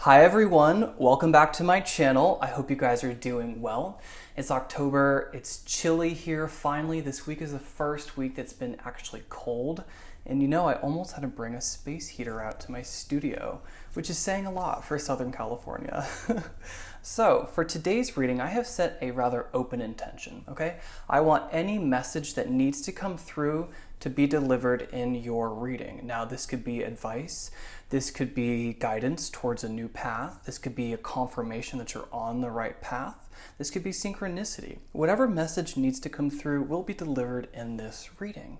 Hi everyone, welcome back to my channel. I hope you guys are doing well. It's October, it's chilly here finally. This week is the first week that's been actually cold. And you know, I almost had to bring a space heater out to my studio, which is saying a lot for Southern California. So for today's reading, I have set a rather open intention, okay? I want any message that needs to come through to be delivered in your reading. Now, this could be advice, this could be guidance towards a new path, this could be a confirmation that you're on the right path, this could be synchronicity. Whatever message needs to come through will be delivered in this reading.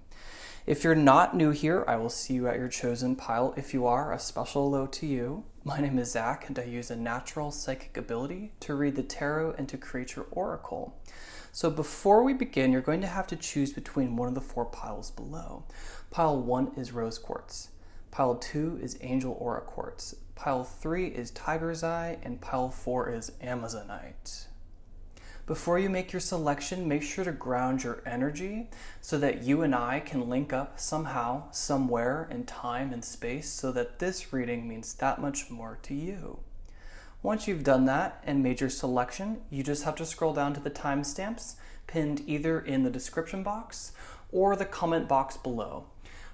If you're not new here, I will see you at your chosen pile. If you are, a special hello to you. My name is Zac, and I use a natural psychic ability to read the tarot and to create your oracle. So before we begin, you're going to have to choose between one of the four piles below. Pile 1 is rose quartz. Pile 2 is angel aura quartz. Pile 3 is tiger's eye, and pile 4 is amazonite. Before you make your selection, make sure to ground your energy so that you and I can link up somehow, somewhere in time and space so that this reading means that much more to you. Once you've done that and made your selection, you just have to scroll down to the timestamps pinned either in the description box or the comment box below.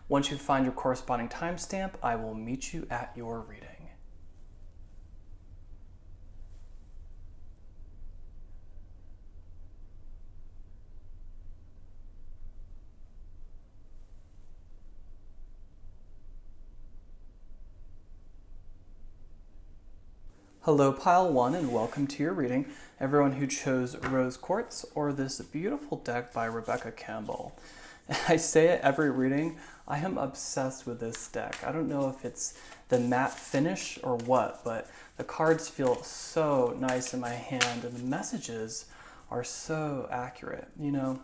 Once you find your corresponding timestamp, I will meet you at your reading. Hello pile 1 and welcome to your reading, everyone who chose Rose Quartz or this beautiful deck by Rebecca Campbell. I say it every reading, I am obsessed with this deck. I don't know if it's the matte finish or what, but the cards feel so nice in my hand and the messages are so accurate. You know,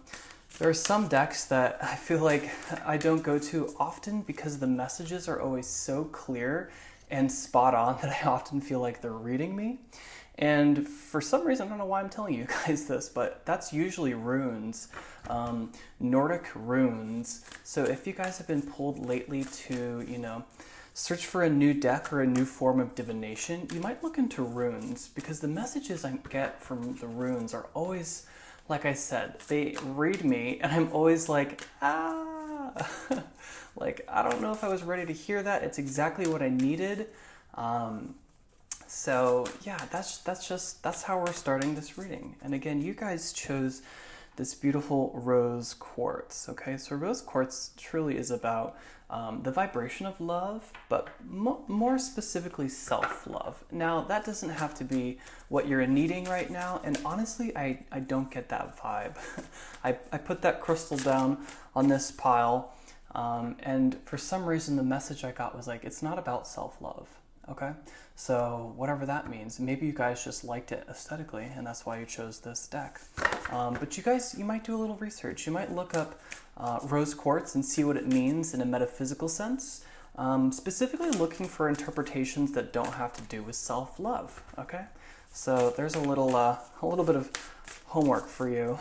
there are some decks that I feel like I don't go to often because the messages are always so clear and spot on that I often feel like they're reading me. And for some reason, I don't know why I'm telling you guys this, but that's usually runes, Nordic runes. So if you guys have been pulled lately to, search for a new deck or a new form of divination, you might look into runes because the messages I get from the runes are always, like I said, they read me and I'm always like, like, I don't know if I was ready to hear that. It's exactly what I needed. So yeah, that's how we're starting this reading. And again, you guys chose this beautiful rose quartz. Okay, so rose quartz truly is about the vibration of love, but more specifically self-love. Now, that doesn't have to be what you're needing right now. And honestly, I don't get that vibe. I put that crystal down on this pile. And for some reason, the message I got was like, it's not about self-love, okay? So whatever that means, maybe you guys just liked it aesthetically, and that's why you chose this deck. But you might do a little research. You might look up rose quartz and see what it means in a metaphysical sense, specifically looking for interpretations that don't have to do with self-love, okay? So there's a little bit of homework for you.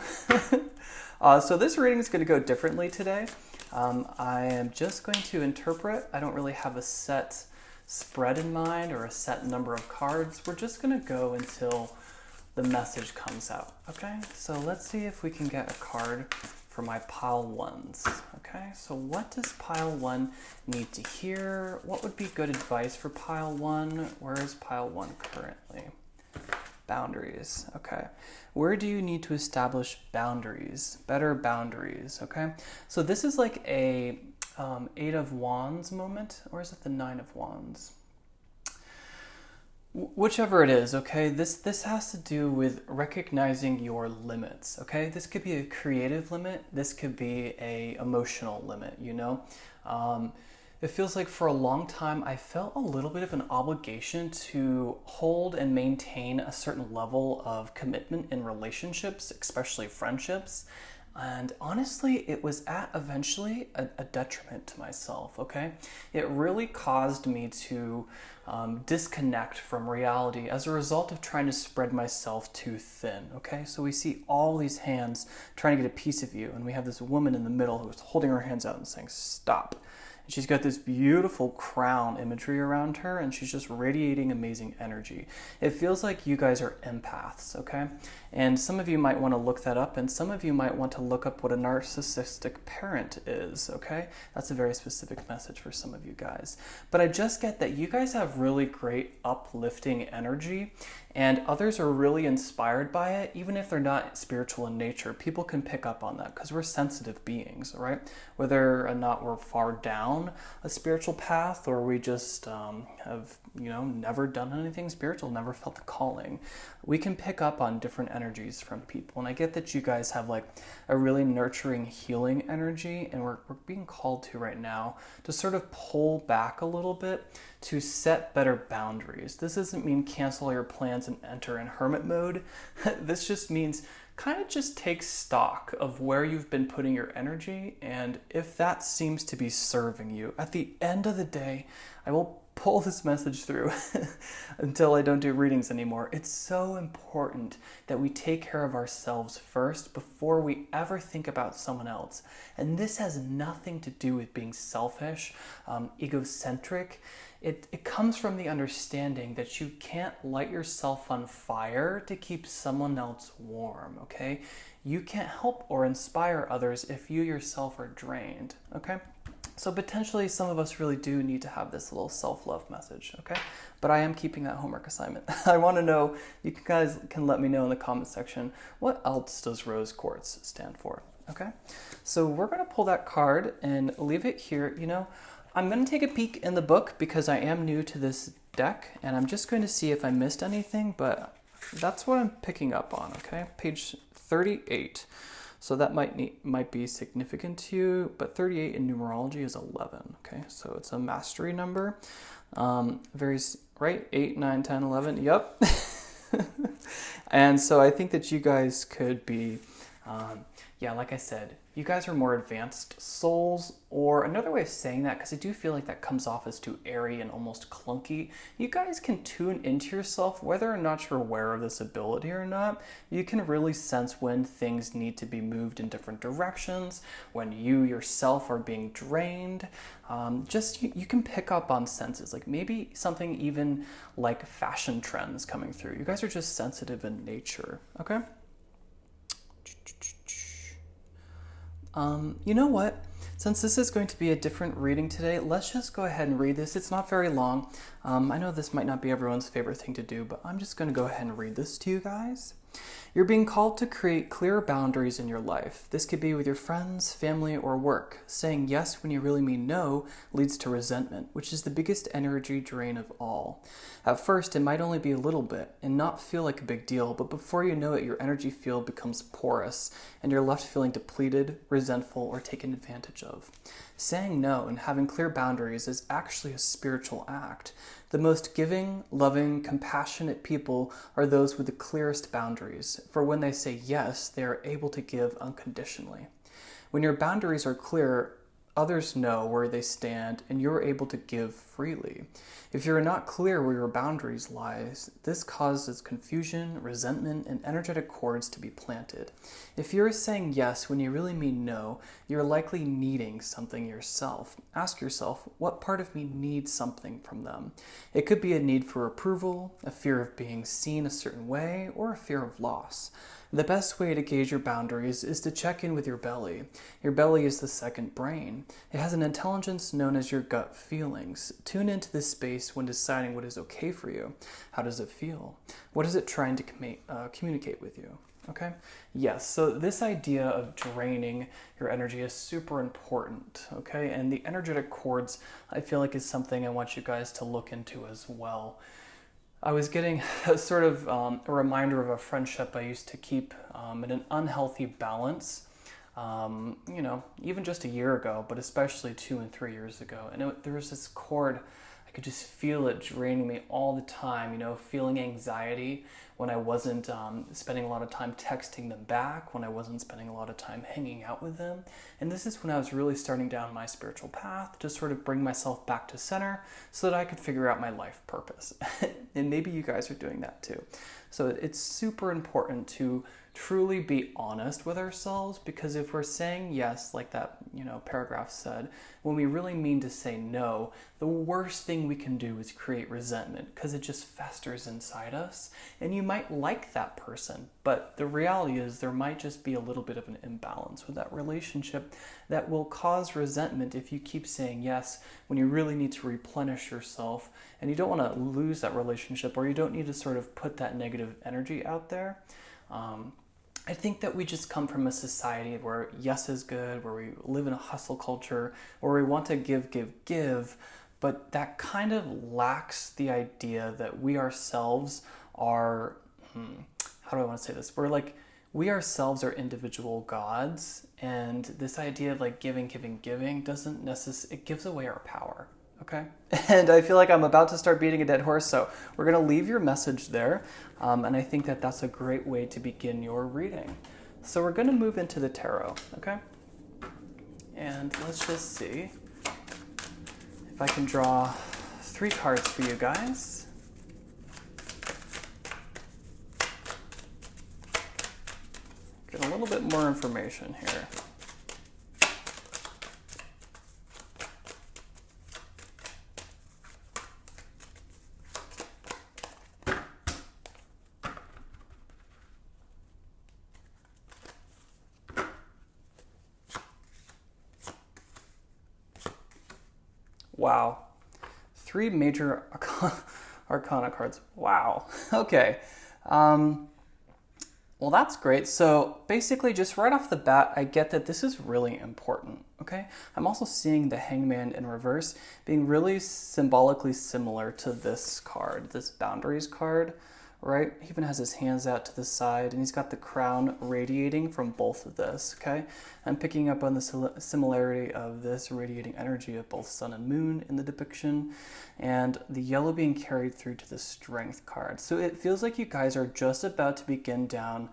So this reading is going to go differently today. I am just going to interpret. I don't really have a set spread in mind or a set number of cards. We're just going to go until the message comes out, okay? So let's see if we can get a card for my pile 1s, okay? So what does pile 1 need to hear? What would be good advice for pile 1? Where is pile 1 currently? Boundaries, okay. Where do you need to establish boundaries, better boundaries, okay? So this is like a 8 of Wands moment, or is it the 9 of Wands? Whichever it is, okay, this has to do with recognizing your limits, okay? This could be a creative limit, this could be a emotional limit, It feels like for a long time, I felt a little bit of an obligation to hold and maintain a certain level of commitment in relationships, especially friendships. And honestly, it was at eventually a detriment to myself, okay? It really caused me to disconnect from reality as a result of trying to spread myself too thin, okay? So we see all these hands trying to get a piece of you, and we have this woman in the middle who's holding her hands out and saying, stop. And she's got this beautiful crown imagery around her, and she's just radiating amazing energy. It feels like you guys are empaths, okay? And some of you might want to look that up, and some of you might want to look up what a narcissistic parent is, okay? That's a very specific message for some of you guys. But I just get that you guys have really great uplifting energy, and others are really inspired by it, even if they're not spiritual in nature. People can pick up on that because we're sensitive beings, right? Whether or not we're far down a spiritual path, or we just have, never done anything spiritual, never felt the calling, we can pick up on different energies from people. And I get that you guys have like a really nurturing, healing energy, and we're being called to right now to sort of pull back a little bit to set better boundaries. This doesn't mean cancel your plans and enter in hermit mode. This just means kind of just take stock of where you've been putting your energy, and if that seems to be serving you. At the end of the day, I will pull this message through until I don't do readings anymore. It's so important that we take care of ourselves first before we ever think about someone else. And this has nothing to do with being selfish, egocentric. It comes from the understanding that you can't light yourself on fire to keep someone else warm, okay? You can't help or inspire others if you yourself are drained, okay? So potentially some of us really do need to have this little self-love message, okay? But I am keeping that homework assignment. I want to know, you guys can let me know in the comment section, what else does rose quartz stand for, okay? So we're going to pull that card and leave it here. I'm going to take a peek in the book because I am new to this deck, and I'm just going to see if I missed anything, but that's what I'm picking up on, okay? Page 38. So that might be significant to you, but 38 in numerology is 11, okay? So it's a mastery number. Right? 8, 9, 10, 11, yep. And so I think that you guys could be, like I said, you guys are more advanced souls, or another way of saying that, because I do feel like that comes off as too airy and almost clunky. You guys can tune into yourself, whether or not you're aware of this ability or not. You can really sense when things need to be moved in different directions, when you yourself are being drained. You can pick up on senses, like maybe something even like fashion trends coming through. You guys are just sensitive in nature, okay? You know what? Since this is going to be a different reading today, let's just go ahead and read this. It's not very long. I know this might not be everyone's favorite thing to do, but I'm just going to go ahead and read this to you guys. You're being called to create clear boundaries in your life. This could be with your friends, family, or work. Saying yes when you really mean no leads to resentment, which is the biggest energy drain of all. At first, it might only be a little bit and not feel like a big deal, but before you know it, your energy field becomes porous and you're left feeling depleted, resentful, or taken advantage of. Saying no and having clear boundaries is actually a spiritual act. The most giving, loving, compassionate people are those with the clearest boundaries, for when they say yes, they are able to give unconditionally. When your boundaries are clear, others know where they stand and you're able to give freely. If you're not clear where your boundaries lie, this causes confusion, resentment, and energetic cords to be planted. If you're saying yes when you really mean no, you're likely needing something yourself. Ask yourself, what part of me needs something from them? It could be a need for approval, a fear of being seen a certain way, or a fear of loss. The best way to gauge your boundaries is to check in with your belly. Your belly is the second brain. It has an intelligence known as your gut feelings. Tune into this space when deciding what is okay for you. How does it feel? What is it trying to communicate with you? Okay? Yes, so this idea of draining your energy is super important, okay? And the energetic cords, I feel like, is something I want you guys to look into as well. I was getting a sort of a reminder of a friendship I used to keep in an unhealthy balance, even just a year ago, but especially 2 and 3 years ago. And there was this cord, I could just feel it draining me all the time, feeling anxiety when I wasn't spending a lot of time texting them back, when I wasn't spending a lot of time hanging out with them. And this is when I was really starting down my spiritual path to sort of bring myself back to center so that I could figure out my life purpose. And maybe you guys are doing that too. So it's super important to truly be honest with ourselves, because if we're saying yes, like that paragraph said, when we really mean to say no, the worst thing we can do is create resentment, because it just festers inside us. And you might like that person, but the reality is there might just be a little bit of an imbalance with that relationship that will cause resentment if you keep saying yes when you really need to replenish yourself, and you don't want to lose that relationship, or you don't need to sort of put that negative energy out there. I think that we just come from a society where yes is good, where we live in a hustle culture, where we want to give, but that kind of lacks the idea that we ourselves are, how do I want to say this? We ourselves are individual gods, and this idea of giving doesn't necessarily, it gives away our power. Okay, and I feel like I'm about to start beating a dead horse, so we're going to leave your message there, and I think that that's a great way to begin your reading. So we're going to move into the tarot, okay? And let's just see if I can draw 3 cards for you guys. Get a little bit more information here. Wow. 3 major arcana cards. Wow. Okay. Well, that's great. So basically, just right off the bat, I get that this is really important. Okay. I'm also seeing the Hangman in reverse being really symbolically similar to this card, this Boundaries card, right? He even has his hands out to the side, and he's got the crown radiating from both of this, okay? I'm picking up on the similarity of this radiating energy of both sun and moon in the depiction, and the yellow being carried through to the Strength card. So it feels like you guys are just about to begin down,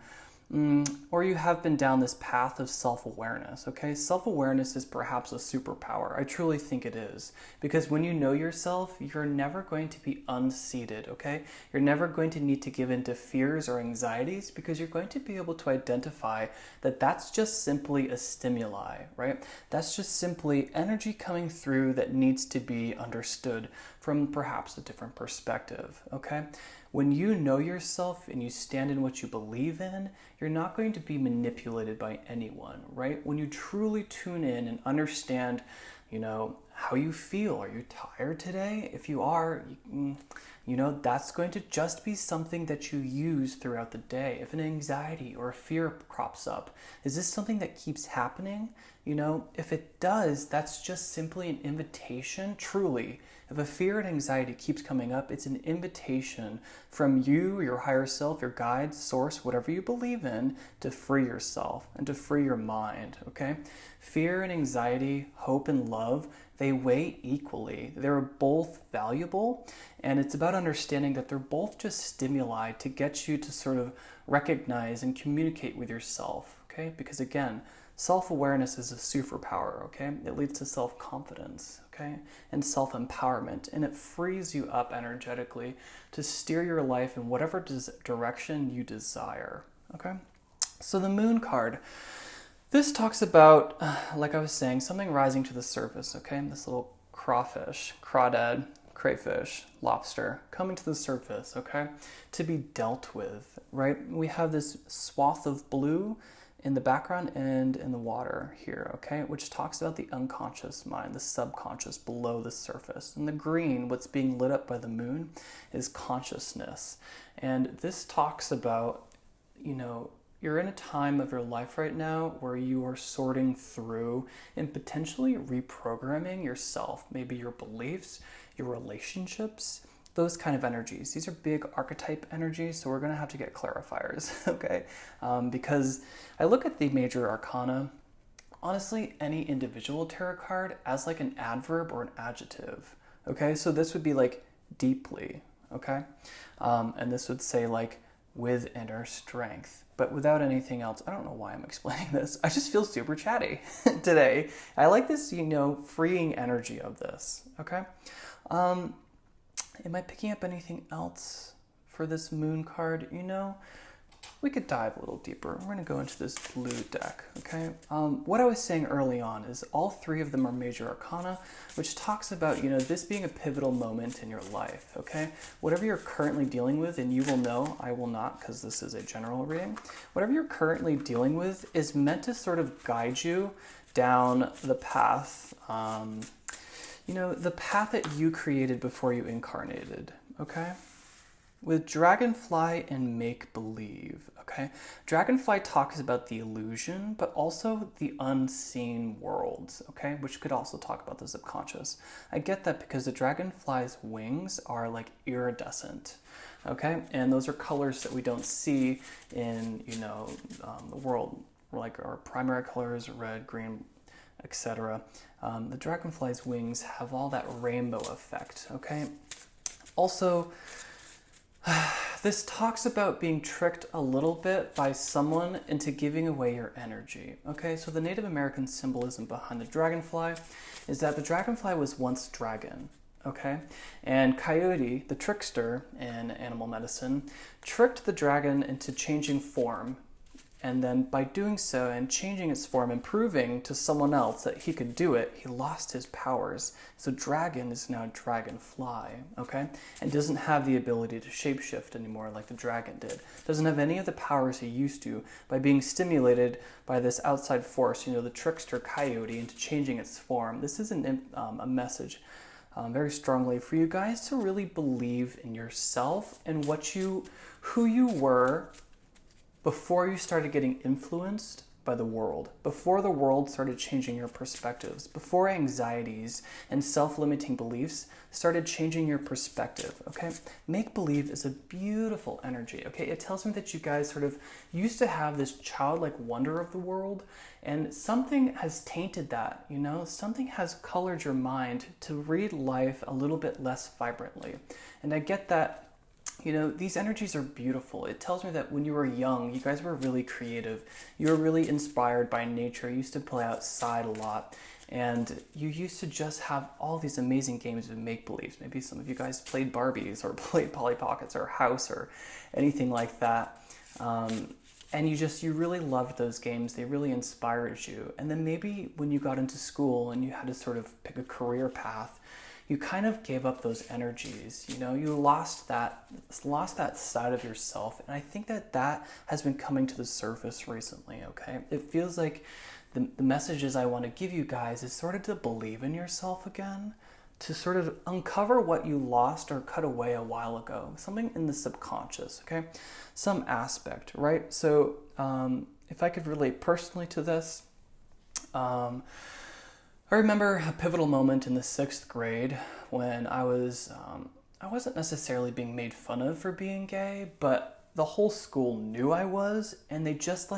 or you have been down this path of self-awareness, okay? Self-awareness is perhaps a superpower. I truly think it is. Because when you know yourself, you're never going to be unseated, okay? You're never going to need to give in to fears or anxieties, because you're going to be able to identify that that's just simply a stimuli, right? That's just simply energy coming through that needs to be understood from perhaps a different perspective, okay? When you know yourself and you stand in what you believe in, you're not going to be manipulated by anyone, right? When you truly tune in and understand, how you feel. Are you tired today? If you are, that's going to just be something that you use throughout the day. If an anxiety or a fear crops up, is this something that keeps happening? If it does, that's just simply an invitation, truly. If a fear and anxiety keeps coming up, it's an invitation from you, your higher self, your guide, source, whatever you believe in, to free yourself and to free your mind, okay? Fear and anxiety, hope and love, they weigh equally. They're both valuable, and it's about understanding that they're both just stimuli to get you to sort of recognize and communicate with yourself, okay? Because again, self-awareness is a superpower, okay? It leads to self-confidence, okay? And self-empowerment, and it frees you up energetically to steer your life in whatever direction you desire, okay? So the Moon card, this talks about, like I was saying, something rising to the surface, okay? This little crawfish, crawdad, crayfish, lobster, coming to the surface, okay? To be dealt with, right? We have this swath of blue in the background and in the water here, okay? Which talks about the unconscious mind, the subconscious below the surface. And the green, what's being lit up by the moon, is consciousness. And this talks about, you're in a time of your life right now where you are sorting through and potentially reprogramming yourself, maybe your beliefs, your relationships, those kind of energies. These are big archetype energies, so we're going to have to get clarifiers, okay? Because I look at the major arcana, honestly, any individual tarot card as like an adverb or an adjective, Okay, so this would be like deeply, okay? And this would say like with inner strength, but without anything else. I don't know why I'm explaining this. I just feel super chatty today. I like this, freeing energy of this, okay? Am I picking up anything else for this moon card? We could dive a little deeper. We're going to go into this blue deck, okay? What I was saying early on is all three of them are major arcana, which talks about, this being a pivotal moment in your life, okay? Whatever you're currently dealing with, and you will know, I will not, because this is a general reading, whatever you're currently dealing with is meant to sort of guide you down the path, the path that you created before you incarnated, okay? With Dragonfly and make-believe, okay? Dragonfly talks about the illusion, but also the unseen worlds, okay? Which could also talk about the subconscious. I get that because the dragonfly's wings are like iridescent, okay? And those are colors that we don't see in, the world. Like our primary colors, red, green, etc. The dragonfly's wings have all that rainbow effect, okay? Also, this talks about being tricked a little bit by someone into giving away your energy. Okay, so the Native American symbolism behind the dragonfly is that the dragonfly was once dragon. Okay, and Coyote, the trickster in animal medicine, tricked the dragon into changing form. And then by doing so and changing its form and proving to someone else that he could do it, he lost his powers. So dragon is now dragonfly, okay? And doesn't have the ability to shapeshift anymore like the dragon did. Doesn't have any of the powers he used to by being stimulated by this outside force, the trickster coyote, into changing its form. This is a message very strongly for you guys to really believe in yourself and who you were before you started getting influenced by the world, before the world started changing your perspectives, before anxieties and self-limiting beliefs started changing your perspective, okay? Make-believe is a beautiful energy, okay? It tells me that you guys sort of used to have this childlike wonder of the world, and something has tainted that, Something has colored your mind to read life a little bit less vibrantly. And I get that. These energies are beautiful. It tells me that when you were young, you guys were really creative. You were really inspired by nature. You used to play outside a lot. And you used to just have all these amazing games of make-believes. Maybe some of you guys played Barbies or played Polly Pockets or House or anything like that. And you really loved those games. They really inspired you. And then maybe when you got into school and you had to sort of pick a career path, you kind of gave up those energies, you lost that side of yourself. And I think that has been coming to the surface recently, okay? It feels like the messages I want to give you guys is sort of to believe in yourself again, to sort of uncover what you lost or cut away a while ago, something in the subconscious, okay? Some aspect, right? So if I could relate personally to this, I remember a pivotal moment in the 6th grade when I wasn't necessarily being made fun of for being gay, but the whole school knew I was, and they just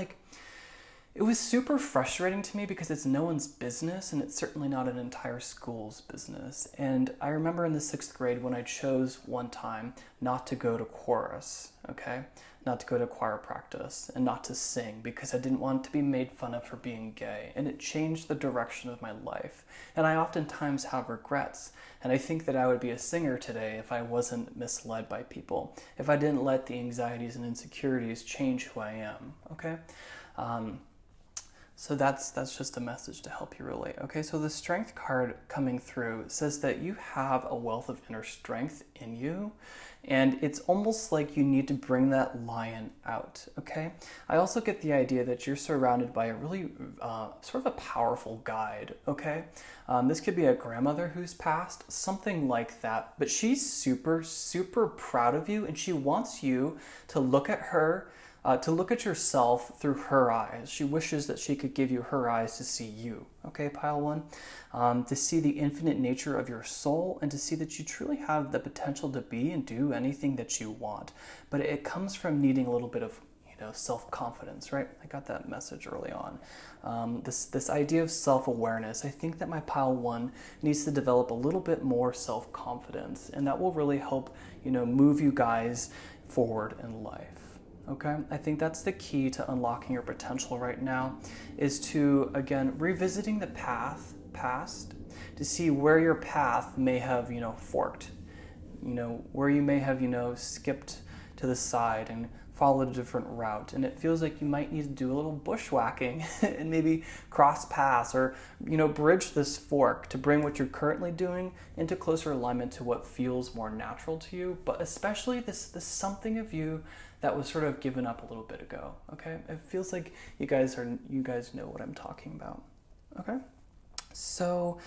it was super frustrating to me because it's no one's business, and it's certainly not an entire school's business. And I remember in the 6th grade when I chose one time not to go to chorus, okay? Not to go to choir practice and not to sing because I didn't want to be made fun of for being gay. And it changed the direction of my life. And I oftentimes have regrets. And I think that I would be a singer today if I wasn't misled by people, if I didn't let the anxieties and insecurities change who I am, okay? So that's just a message to help you relate. Okay, so the strength card coming through says that you have a wealth of inner strength in you, and it's almost like you need to bring that lion out, okay? I also get the idea that you're surrounded by a really sort of a powerful guide, okay? This could be a grandmother who's passed, something like that, but she's super, super proud of you, and she wants you to look at her, to look at yourself through her eyes. She wishes that she could give you her eyes to see you, okay, pile one? To see the infinite nature of your soul and to see that you truly have the potential to be and do anything that you want. But it comes from needing a little bit of, self-confidence, right? I got that message early on. This idea of self-awareness, I think that my pile 1 needs to develop a little bit more self-confidence, and that will really help, move you guys forward in life. Okay, I think that's the key to unlocking your potential right now, is to, again, revisiting the past to see where your path may have, forked, where you may have, skipped to the side and followed a different route. And it feels like you might need to do a little bushwhacking and maybe cross paths or, bridge this fork to bring what you're currently doing into closer alignment to what feels more natural to you, but especially this something of you that was sort of given up a little bit ago. Okay, it feels like you guys know what I'm talking about. Okay, so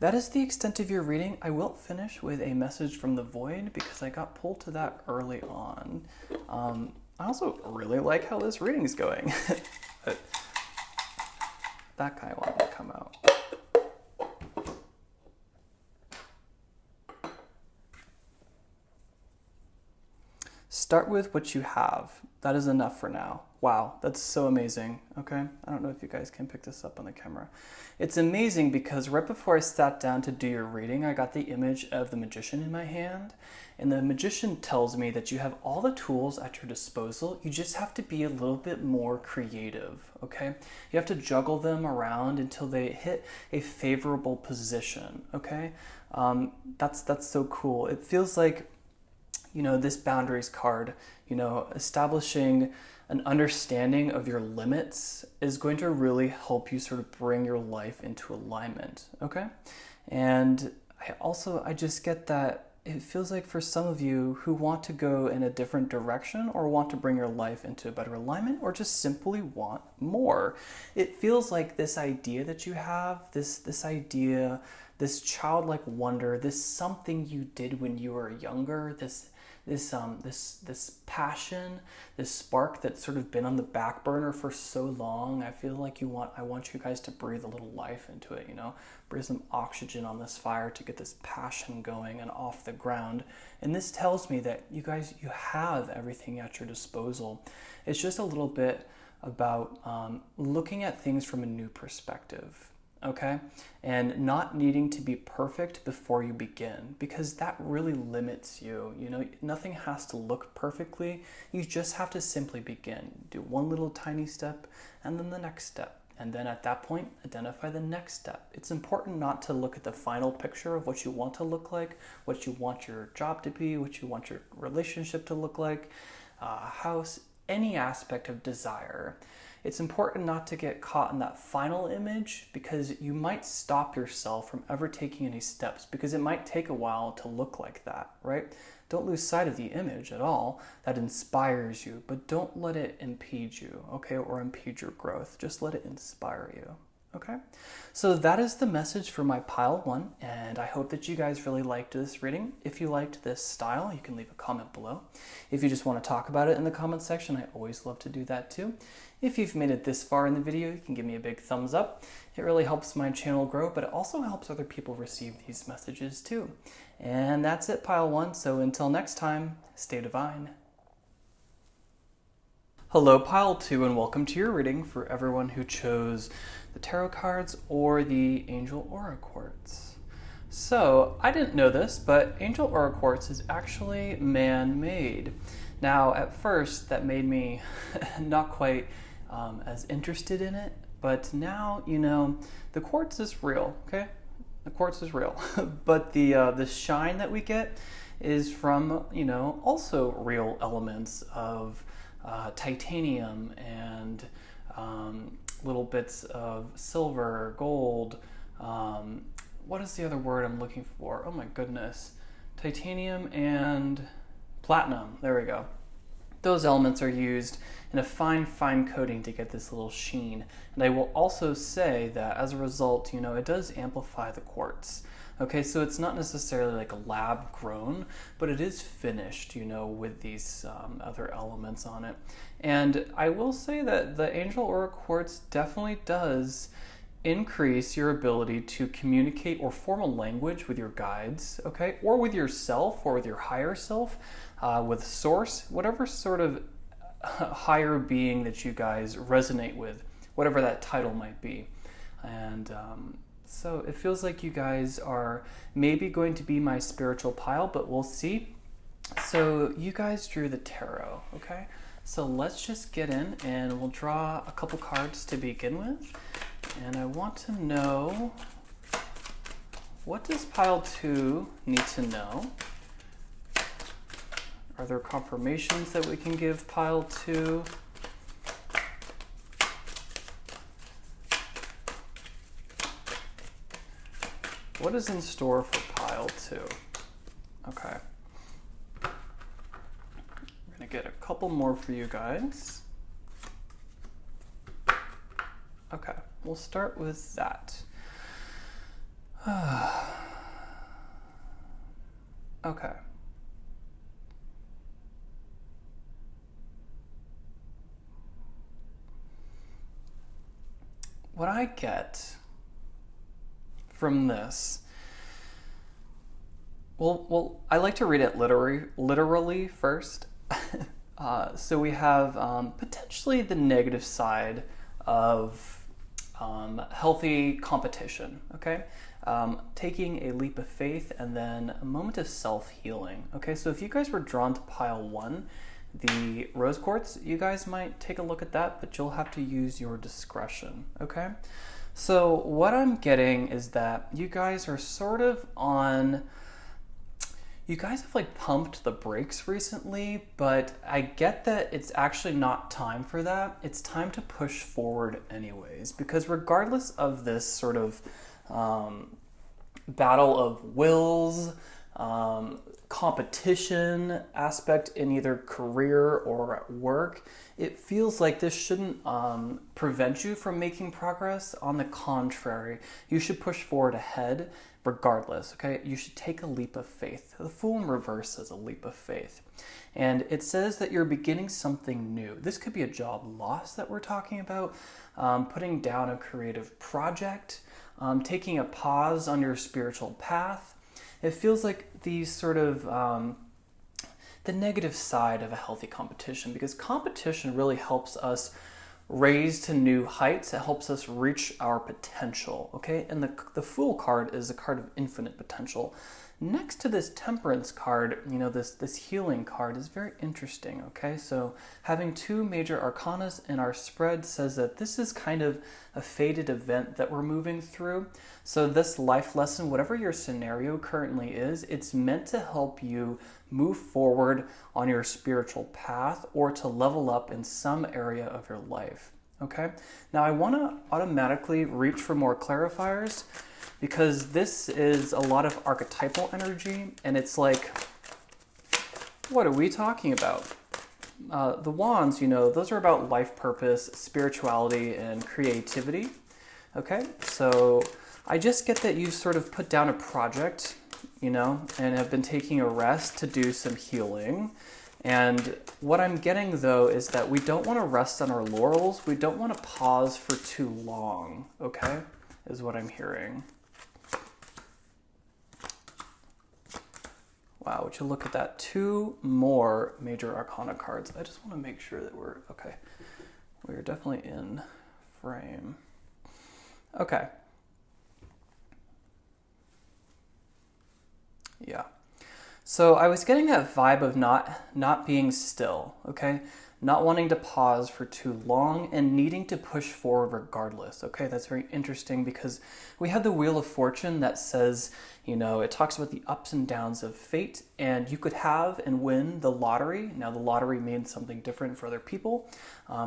that is the extent of your reading. I will finish with a message from the void because I got pulled to that early on. I also really like how this reading is going. That guy wanted to come out. Start with what you have. That is enough for now. Wow, that's so amazing, okay? I don't know if you guys can pick this up on the camera. It's amazing because right before I sat down to do your reading, I got the image of the magician in my hand, and the magician tells me that you have all the tools at your disposal. You just have to be a little bit more creative, okay? You have to juggle them around until they hit a favorable position, okay? That's so cool. It feels like, this boundaries card, establishing an understanding of your limits is going to really help you sort of bring your life into alignment, okay? And I just get that it feels like for some of you who want to go in a different direction or want to bring your life into a better alignment or just simply want more, it feels like this idea that you have, this idea, this childlike wonder, this something you did when you were younger, this passion, this spark that's sort of been on the back burner for so long. I feel like I want you guys to breathe a little life into it, breathe some oxygen on this fire to get this passion going and off the ground. And this tells me that you have everything at your disposal. It's just a little bit about looking at things from a new perspective. Okay, and not needing to be perfect before you begin, because that really limits you. Nothing has to look perfectly. You just have to simply begin. Do one little tiny step and then the next step. And then at that point, identify the next step. It's important not to look at the final picture of what you want to look like, what you want your job to be, what you want your relationship to look like, house, any aspect of desire. It's important not to get caught in that final image because you might stop yourself from ever taking any steps because it might take a while to look like that, right? Don't lose sight of the image at all that inspires you, but don't let it impede you, okay, or impede your growth. Just let it inspire you. Okay, so that is the message for my pile 1, and I hope that you guys really liked this reading. If you liked this style, you can leave a comment below. If you just want to talk about it in the comment section, I always love to do that too. If you've made it this far in the video, you can give me a big thumbs up. It really helps my channel grow, but it also helps other people receive these messages too. And that's it, pile 1, so until next time, stay divine. Hello, pile 2, and welcome to your reading for everyone who chose the tarot cards or the angel aura quartz. So, I didn't know this, but angel aura quartz is actually man-made. Now, at first, that made me not quite as interested in it, but now, the quartz is real, okay? The quartz is real, but the shine that we get is from, also real elements of titanium and little bits of silver, gold. What is the other word I'm looking for? Oh my goodness. Titanium and platinum. There we go. Those elements are used in a fine coating to get this little sheen. And I will also say that as a result, it does amplify the quartz. Okay, so it's not necessarily like a lab grown, but it is finished, with these other elements on it. And I will say that the angel aura quartz definitely does increase your ability to communicate or form a language with your guides, okay, or with yourself or with your higher self, with source, whatever sort of higher being that you guys resonate with, whatever that title might be. And so it feels like you guys are maybe going to be my spiritual pile, but we'll see. So you guys drew the tarot, okay? So let's just get in and we'll draw a couple cards to begin with. And I want to know, what does pile 2 need to know? Are there confirmations that we can give pile 2? What is in store for pile 2? Okay. We're going to get a couple more for you guys. Okay, we'll start with that. Okay. What I get from this, well, I like to read it literally first. So we have potentially the negative side of healthy competition, okay? Taking a leap of faith and then a moment of self-healing, okay? So if you guys were drawn to pile 1, the rose quartz, you guys might take a look at that, but you'll have to use your discretion, okay? So what I'm getting is that you guys are sort of on, you guys have like pumped the brakes recently, but I get that it's actually not time for that. It's time to push forward anyways, because regardless of this sort of battle of wills, competition aspect in either career or at work, it feels like this shouldn't prevent you from making progress. On the contrary, you should push forward ahead regardless, okay? You should take a leap of faith. The Fool in reverse is a leap of faith. And it says that you're beginning something new. This could be a job loss that we're talking about, putting down a creative project, taking a pause on your spiritual path. It feels like these sort of the negative side of a healthy competition, because competition really helps us raise to new heights. It helps us reach our potential, okay? And the Fool card is a card of infinite potential. Next to this Temperance card, you know, this healing card is very interesting, okay? So having 2 major arcanas in our spread says that this is kind of a fated event that we're moving through. So this life lesson, whatever your scenario currently is, it's meant to help you move forward on your spiritual path or to level up in some area of your life, okay? Now I want to automatically reach for more clarifiers, because this is a lot of archetypal energy, and it's like, what are we talking about? The wands, you know, those are about life purpose, spirituality, and creativity, okay? So I just get that you sort of put down a project, you know, and have been taking a rest to do some healing. And what I'm getting, though, is that we don't want to rest on our laurels. We don't want to pause for too long, okay, is what I'm hearing. Wow, would you look at that? 2 more major arcana cards. I just want to make sure that we're, okay, we're definitely in frame. Okay. Yeah. So I was getting that vibe of not being still, okay? Not wanting to pause for too long and needing to push forward regardless, okay? That's very interesting, because we have the Wheel of Fortune that says, you know, it talks about the ups and downs of fate, and you could have and win the lottery. Now, the lottery means something different for other people,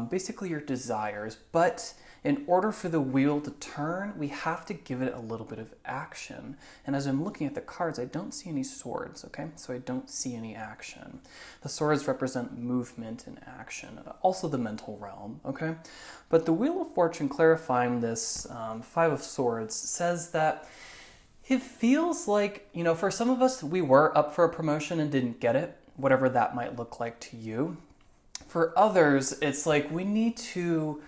basically your desires, but in order for the wheel to turn, we have to give it a little bit of action. And as I'm looking at the cards, I don't see any swords, okay? So I don't see any action. The swords represent movement and action, also the mental realm, okay? But the Wheel of Fortune, clarifying this 5 of Swords, says that it feels like, you know, for some of us, we were up for a promotion and didn't get it, whatever that might look like to you. For others, it's like we need to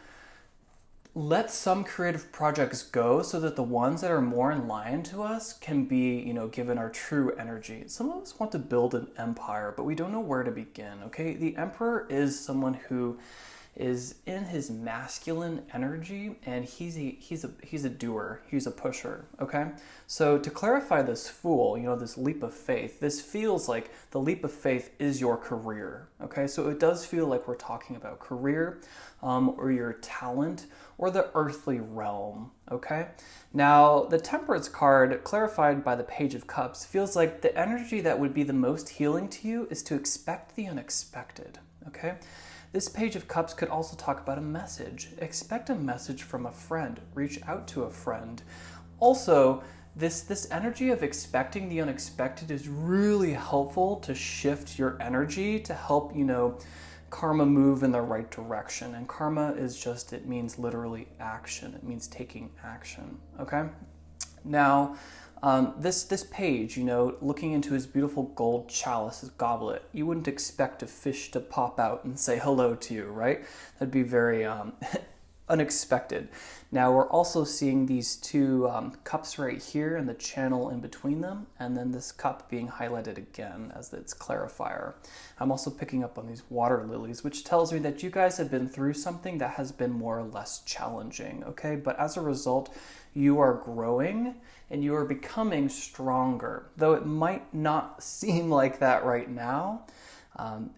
let some creative projects go so that the ones that are more in line to us can be, given our true energy. Some of us want to build an empire, but we don't know where to begin, okay? The emperor is someone who is in his masculine energy, and he's a doer, he's a pusher, okay? So to clarify this fool, this leap of faith, this feels like the leap of faith is your career, okay? So it does feel like we're talking about career, or your talent, or the earthly realm, okay? Now, the Temperance card, clarified by the Page of Cups, feels like the energy that would be the most healing to you is to expect the unexpected, okay? This Page of Cups could also talk about a message. Expect a message from a friend. Reach out to a friend. Also, this energy of expecting the unexpected is really helpful to shift your energy to help, karma move in the right direction. And karma is just, it means literally action. It means taking action, okay? Now, this page, looking into his beautiful gold chalice, his goblet, you wouldn't expect a fish to pop out and say hello to you, right? That'd be very unexpected. Now we're also seeing these two cups right here and the channel in between them, and then this cup being highlighted again as its clarifier. I'm also picking up on these water lilies, which tells me that you guys have been through something that has been more or less challenging, okay? But as a result, you are growing and you are becoming stronger. Though it might not seem like that right now,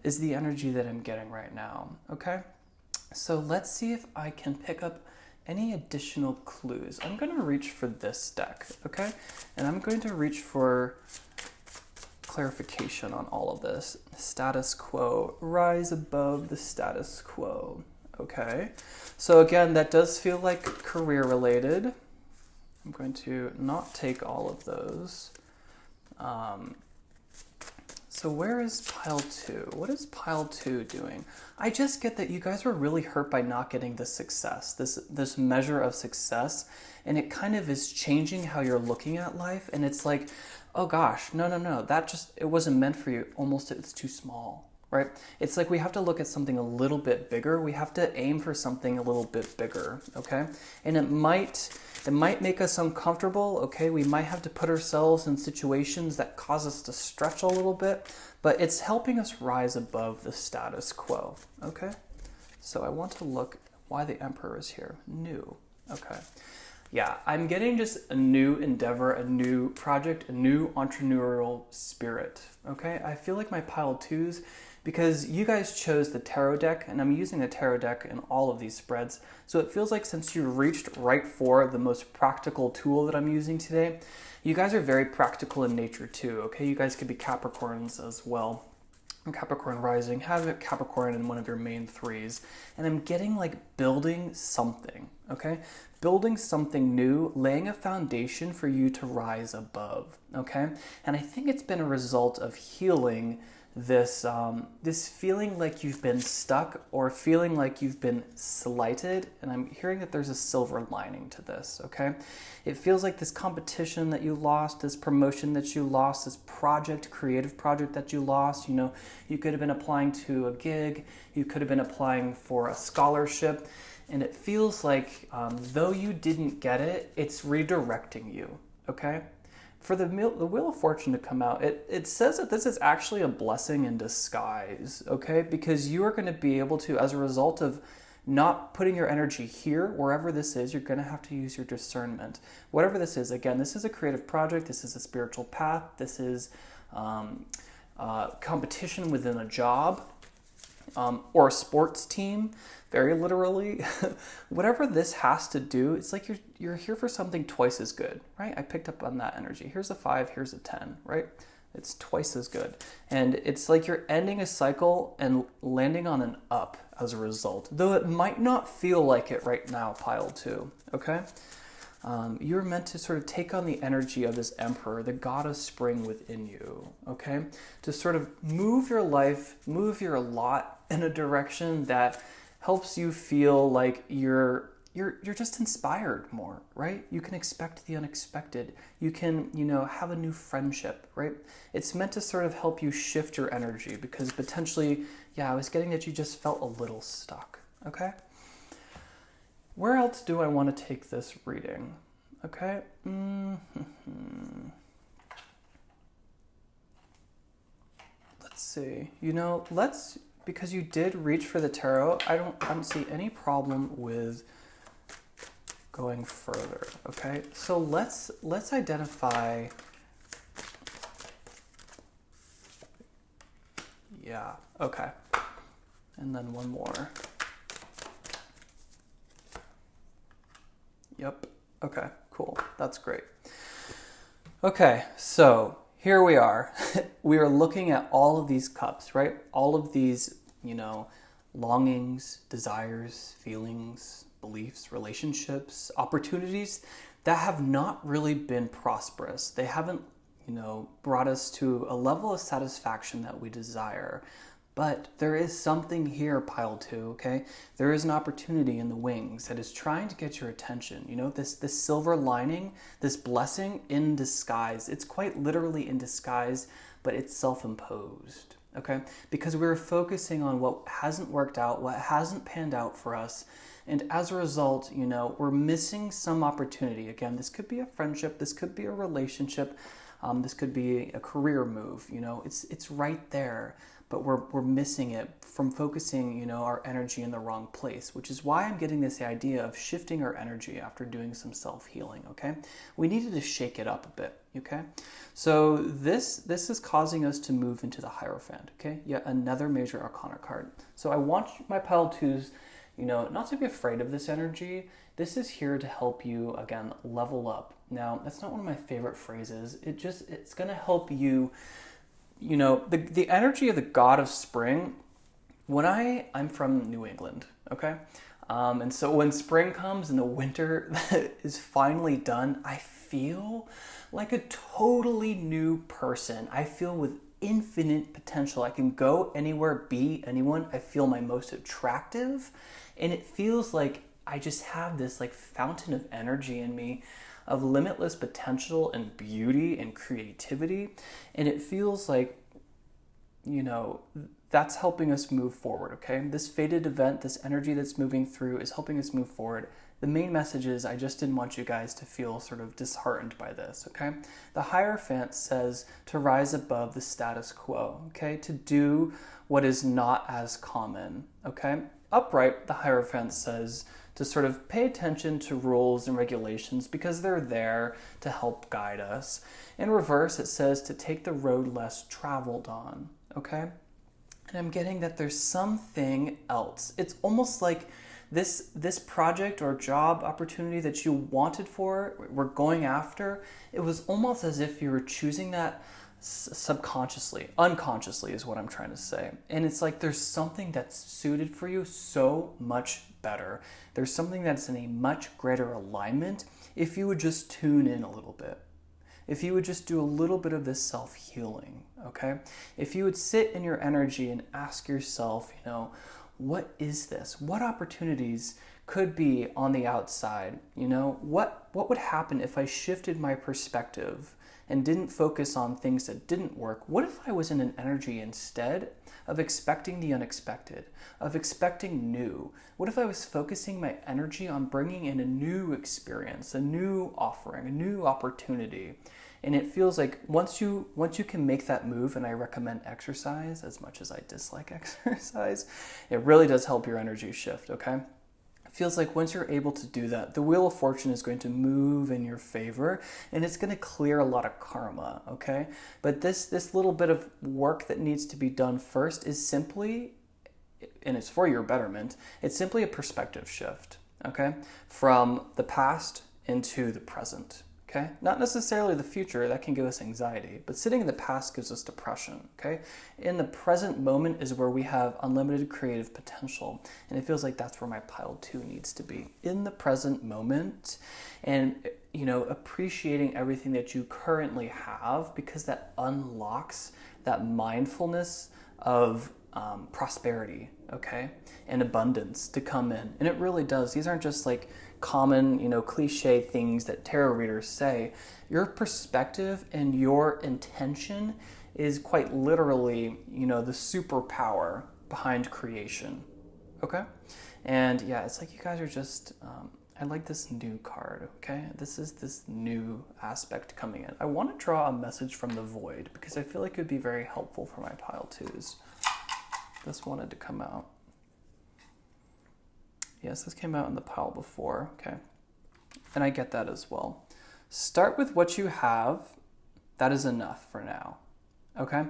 is the energy that I'm getting right now, okay? So let's see if I can pick up any additional clues. I'm going to reach for this deck, okay? And I'm going to reach for clarification on all of this. Status quo, rise above the status quo, okay? So again, that does feel like career related. I'm going to not take all of those. So where is pile 2? What is pile 2 doing? I just get that you guys were really hurt by not getting this success, this measure of success, and it kind of is changing how you're looking at life, and it's like, oh gosh, no, it wasn't meant for you. Almost it's too small, right? It's like we have to look at something a little bit bigger. We have to aim for something a little bit bigger, okay? And it might make us uncomfortable, okay? We might have to put ourselves in situations that cause us to stretch a little bit, but it's helping us rise above the status quo, okay? So I want to look why the Emperor is here. New, okay. Yeah, I'm getting just a new endeavor, a new project, a new entrepreneurial spirit, okay? I feel like my pile 2s, because you guys chose the tarot deck, and I'm using the tarot deck in all of these spreads, so it feels like since you reached right for the most practical tool that I'm using today, you guys are very practical in nature too, okay? You guys could be Capricorns as well. Capricorn rising, have it Capricorn in one of your main 3s, and I'm getting like building something, okay? Building something new, laying a foundation for you to rise above, okay? And I think it's been a result of healing this feeling like you've been stuck or feeling like you've been slighted, and I'm hearing that there's a silver lining to this, okay? It feels like this competition that you lost, this promotion that you lost, this creative project that you lost, you could have been applying to a gig, you could have been applying for a scholarship, and it feels like though you didn't get it, it's redirecting you, okay? For the Wheel of Fortune to come out, it says that this is actually a blessing in disguise, okay? Because you are going to be able to, as a result of not putting your energy here, wherever this is, you're going to have to use your discernment. Whatever this is, again, this is a creative project, this is a spiritual path, this is competition within a job, or a sports team, very literally. Whatever this has to do, it's like you're here for something twice as good, right? I picked up on that energy. Here's a 5, here's a 10, right? It's twice as good. And it's like you're ending a cycle and landing on an up as a result, though it might not feel like it right now, pile 2, okay? You're meant to sort of take on the energy of this Emperor, the god of spring within you, okay? To sort of move your life, move your lot in a direction that helps you feel like you're just inspired more, right? You can expect the unexpected. You can, have a new friendship, right? It's meant to sort of help you shift your energy because potentially, I was getting that you just felt a little stuck, okay? Where else do I want to take this reading? Okay. Let's see. Because you did reach for the tarot, I don't see any problem with going further. Okay. So let's identify. Yeah. Okay. And then one more. Yep. Okay, cool. That's great. Okay, so here we are. We are looking at all of these cups, right? All of these, longings, desires, feelings, beliefs, relationships, opportunities that have not really been prosperous. They haven't, brought us to a level of satisfaction that we desire. But there is something here, pile two, okay? There is an opportunity in the wings that is trying to get your attention. This silver lining, this blessing in disguise. It's quite literally in disguise, but it's self-imposed, okay? Because we're focusing on what hasn't worked out, what hasn't panned out for us. And as a result, we're missing some opportunity. Again, this could be a friendship, this could be a relationship, this could be a career move. It's right there. But we're missing it from focusing, our energy in the wrong place, which is why I'm getting this idea of shifting our energy after doing some self-healing, okay? We needed to shake it up a bit, okay? So this is causing us to move into the Hierophant, okay? Yet another major arcana card. So I want my pile twos, not to be afraid of this energy. This is here to help you, again, level up. Now, that's not one of my favorite phrases. It's going to help you. The energy of the god of spring, I'm from New England, okay? And so when spring comes and the winter is finally done, I feel like a totally new person. I feel with infinite potential. I can go anywhere, be anyone. I feel my most attractive. And it feels like I just have this fountain of energy in me, of limitless potential and beauty and creativity. And it feels like, that's helping us move forward, okay? This fated event, this energy that's moving through is helping us move forward. The main message is I just didn't want you guys to feel sort of disheartened by this, okay? The Hierophant says to rise above the status quo, okay? To do what is not as common, okay? Upright, the Hierophant says to sort of pay attention to rules and regulations because they're there to help guide us. In reverse, it says to take the road less traveled on, okay? And I'm getting that there's something else. It's almost like this project or job opportunity that you wanted for, we're going after, it was almost as if you were choosing that subconsciously, unconsciously is what I'm trying to say. And it's like there's something that's suited for you so much better. There's something that's in a much greater alignment if you would just tune in a little bit. If you would just do a little bit of this self-healing, okay? If you would sit in your energy and ask yourself, what is this? What opportunities could be on the outside? What would happen if I shifted my perspective and didn't focus on things that didn't work? What if I was in an energy instead of expecting the unexpected, of expecting new? What if I was focusing my energy on bringing in a new experience, a new offering, a new opportunity? And it feels like once you can make that move, and I recommend exercise as much as I dislike exercise, it really does help your energy shift, okay? It feels like once you're able to do that, the Wheel of Fortune is going to move in your favor and it's going to clear a lot of karma, okay? But this little bit of work that needs to be done first is simply, and it's for your betterment, it's simply a perspective shift, okay? From the past into the present, okay? Not necessarily the future, that can give us anxiety, but sitting in the past gives us depression, okay? In the present moment is where we have unlimited creative potential, and it feels like that's where my pile 2 needs to be. In the present moment, and appreciating everything that you currently have, because that unlocks that mindfulness of prosperity, okay, and abundance to come in. And it really does. These aren't just like common, cliche things that tarot readers say. Your perspective and your intention is quite literally, the superpower behind creation, okay? And yeah, it's like you guys are just, I like this new card, okay? This is this new aspect coming in. I want to draw a message from the void because I feel like it would be very helpful for my pile twos. This wanted to come out. Yes, this came out in the pile before, okay? And I get that as well. Start with what you have. That is enough for now, okay?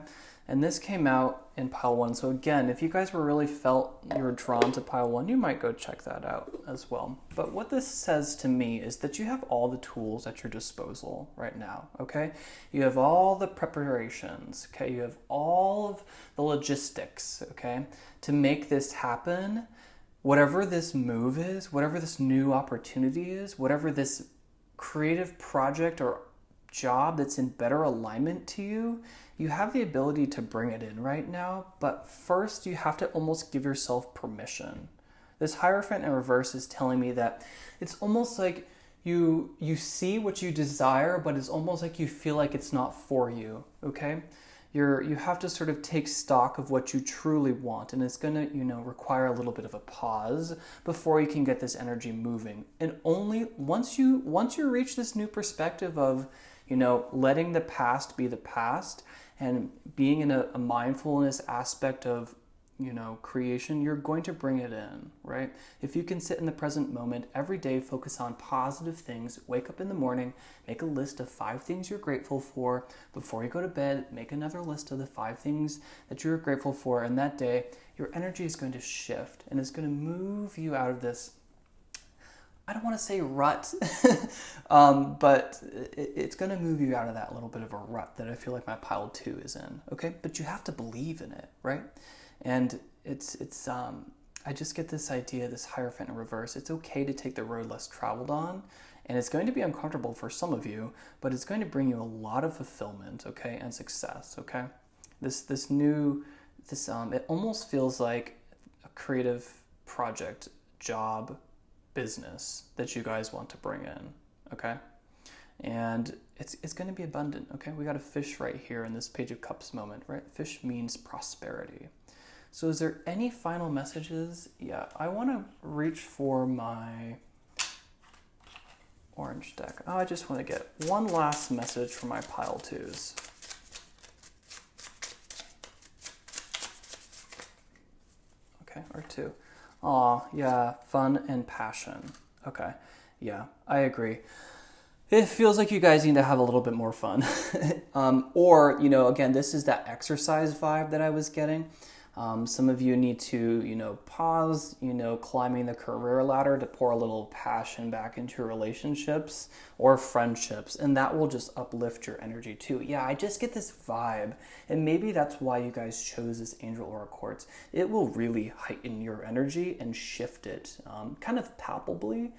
And this came out in pile 1. So again, if you guys were really felt you were drawn to pile 1, you might go check that out as well. But what this says to me is that you have all the tools at your disposal right now, okay? You have all the preparations, okay? You have all of the logistics, okay? To make this happen, whatever this move is, whatever this new opportunity is, whatever this creative project or job that's in better alignment to you, you have the ability to bring it in right now, but first you have to almost give yourself permission. This Hierophant in reverse is telling me that it's almost like you see what you desire, but it's almost like you feel like it's not for you, okay? You have to sort of take stock of what you truly want, and it's gonna, require a little bit of a pause before you can get this energy moving. And only once you reach this new perspective of, letting the past be the past and being in a mindfulness aspect of, creation, you're going to bring it in, right? If you can sit in the present moment every day, focus on positive things, wake up in the morning, make a list of 5 things you're grateful for. Before you go to bed, make another list of the 5 things that you're grateful for. And that day, your energy is going to shift and it's going to move you out of this, I don't want to say rut, but it's going to move you out of that little bit of a rut that I feel like my pile 2 is in, okay? But you have to believe in it, right? And I just get this idea, this Hierophant in reverse. It's okay to take the road less traveled on, and it's going to be uncomfortable for some of you, but it's going to bring you a lot of fulfillment, okay, and success, okay? It almost feels like a creative project, job, business that you guys want to bring in, okay? And it's going to be abundant, okay? We got a fish right here in this Page of Cups moment, right? Fish means prosperity. So is there any final messages? Yeah, I want to reach for my orange deck. Oh, I just want to get one last message for my pile 2s. Okay, or 2. Aw, yeah, fun and passion. Okay, yeah, I agree. It feels like you guys need to have a little bit more fun. Or, again, this is that exercise vibe that I was getting. Some of you need to, pause, climbing the career ladder to pour a little passion back into your relationships or friendships, and that will just uplift your energy too. Yeah, I just get this vibe, and maybe that's why you guys chose this Angel Aura Quartz. It will really heighten your energy and shift it, kind of palpably,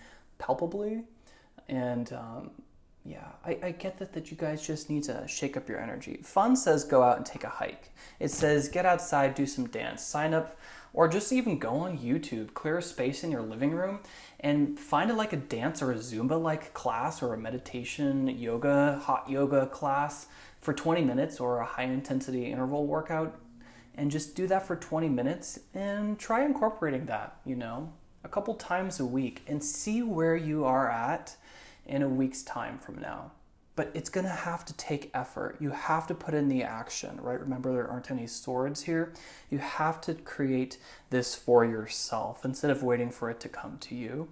and yeah, I get that you guys just need to shake up your energy. Fun says go out and take a hike. It says get outside, do some dance, sign up, or just even go on YouTube, clear a space in your living room, and find a dance or a Zumba-like class or a meditation, yoga, hot yoga class for 20 minutes or a high-intensity interval workout, and just do that for 20 minutes and try incorporating that, a couple times a week and see where you are at in a week's time from now. But it's gonna have to take effort. You have to put in the action, right? Remember, there aren't any swords here. You have to create this for yourself instead of waiting for it to come to you.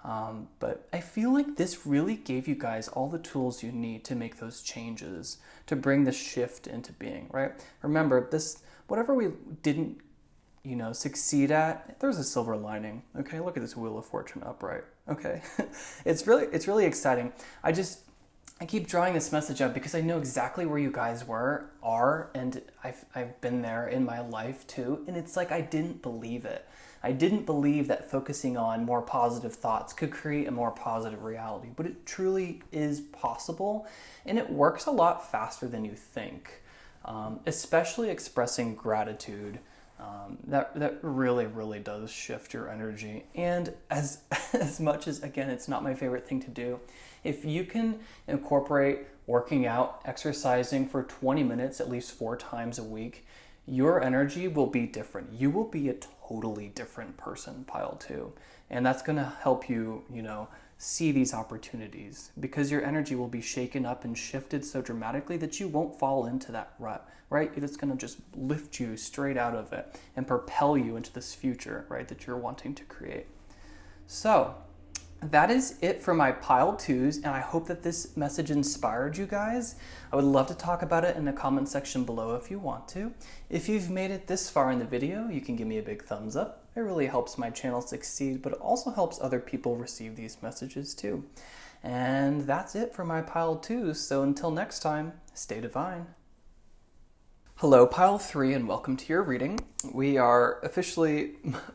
But I feel like this really gave you guys all the tools you need to make those changes, to bring the shift into being, right? Remember, whatever we didn't succeed at, there's a silver lining, okay? Look at this Wheel of Fortune upright, okay? It's really exciting. I keep drawing this message up because I know exactly where you guys are, and I've been there in my life too, and it's like I didn't believe it. I didn't believe that focusing on more positive thoughts could create a more positive reality, but it truly is possible, and it works a lot faster than you think, especially expressing gratitude. That really, really does shift your energy. And as much as, again, it's not my favorite thing to do, if you can incorporate working out, exercising for 20 minutes at least 4 times a week, your energy will be different. You will be a totally different person, pile 2. And that's going to help you, see these opportunities, because your energy will be shaken up and shifted so dramatically that you won't fall into that rut, right? It's going to just lift you straight out of it and propel you into this future, right, that you're wanting to create. So that is it for my pile 2s, and I hope that this message inspired you guys. I would love to talk about it in the comment section below if you want to. If you've made it this far in the video, you can give me a big thumbs up. It really helps my channel succeed, but it also helps other people receive these messages too. And that's it for my pile 2s, so until next time, stay divine. Hello, pile 3, and welcome to your reading. We are officially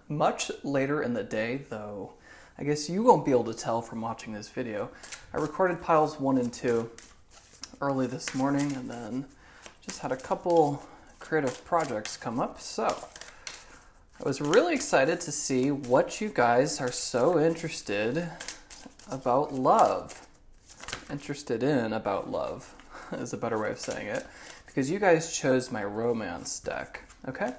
much later in the day, though I guess you won't be able to tell from watching this video. I recorded piles 1 and 2 early this morning, and then just had a couple creative projects come up, so I was really excited to see what you guys are so interested about love. Interested in about love is a better way of saying it, because you guys chose my romance deck, okay?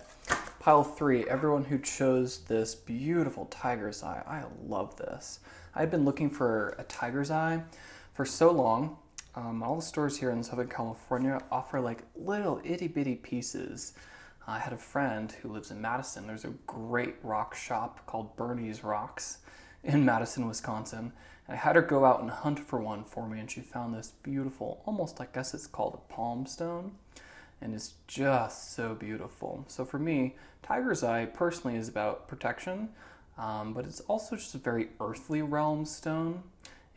Pile 3, everyone who chose this beautiful tiger's eye. I love this. I've been looking for a tiger's eye for so long. All the stores here in Southern California offer like little itty bitty pieces. I had a friend who lives in Madison. There's a great rock shop called Bernie's Rocks in Madison, Wisconsin. And I had her go out and hunt for one for me, and she found this beautiful, almost I guess it's called a palm stone. And it's just so beautiful. So for me, tiger's eye personally is about protection, but it's also just a very earthly realm stone.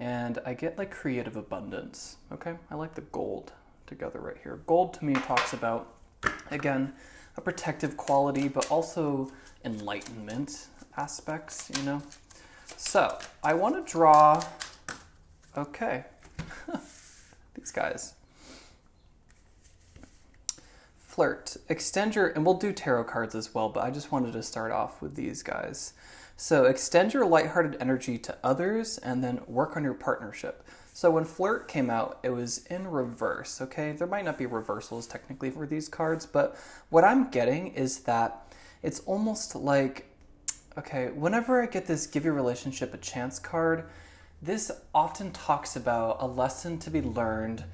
And I get like creative abundance, okay? I like the gold together right here. Gold to me talks about, again, a protective quality, but also enlightenment aspects, So I want to draw, okay, these guys. Flirt, extend your, and we'll do tarot cards as well, but I just wanted to start off with these guys. So extend your lighthearted energy to others and then work on your partnership. So when flirt came out, it was in reverse, okay? There might not be reversals technically for these cards, but what I'm getting is that it's almost like, okay, whenever I get this give your relationship a chance card, this often talks about a lesson to be learned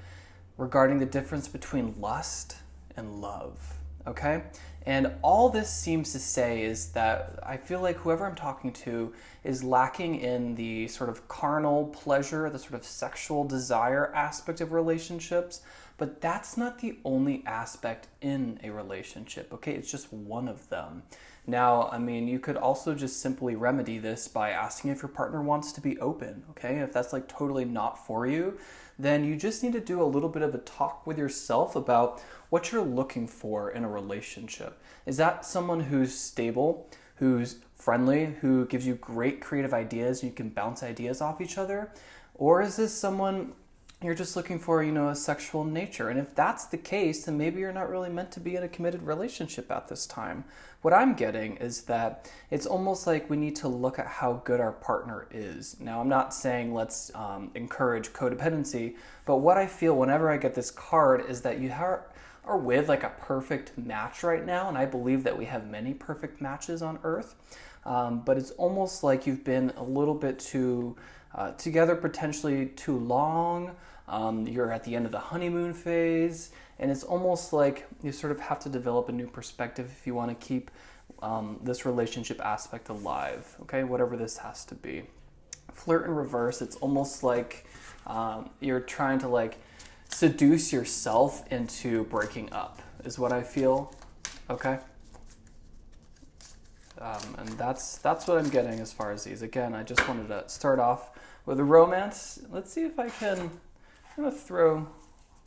regarding the difference between lust and love, okay? And all this seems to say is that I feel like whoever I'm talking to is lacking in the sort of carnal pleasure, the sort of sexual desire aspect of relationships, but that's not the only aspect in a relationship, okay? It's just one of them. Now, I mean, you could also just simply remedy this by asking if your partner wants to be open, okay? If that's like totally not for you, then you just need to do a little bit of a talk with yourself about what you're looking for in a relationship. Is that someone who's stable, who's friendly, who gives you great creative ideas and you can bounce ideas off each other? Or is this someone you're just looking for, a sexual nature? And if that's the case, then maybe you're not really meant to be in a committed relationship at this time. What I'm getting is that it's almost like we need to look at how good our partner is. Now, I'm not saying let's encourage codependency, but what I feel whenever I get this card is that you are with like a perfect match right now, and I believe that we have many perfect matches on Earth, but it's almost like you've been a little bit too together, potentially too long. You're at the end of the honeymoon phase, and it's almost like you sort of have to develop a new perspective if you want to keep this relationship aspect alive, okay, whatever this has to be. Flirt in reverse, it's almost like you're trying to like seduce yourself into breaking up, is what I feel, okay? And that's what I'm getting as far as these. Again, I just wanted to start off with a romance. Let's see if I can, I'm gonna throw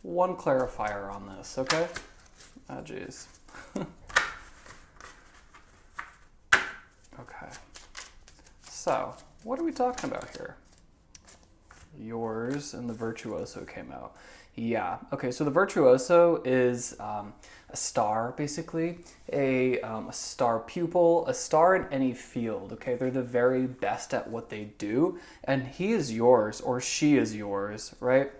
one clarifier on this, okay? Oh, geez. Okay. So, what are we talking about here? Yours and the Virtuoso came out. Yeah, okay, so the Virtuoso is a star, basically, a star pupil, a star in any field, okay? They're the very best at what they do, and he is yours, or she is yours, right?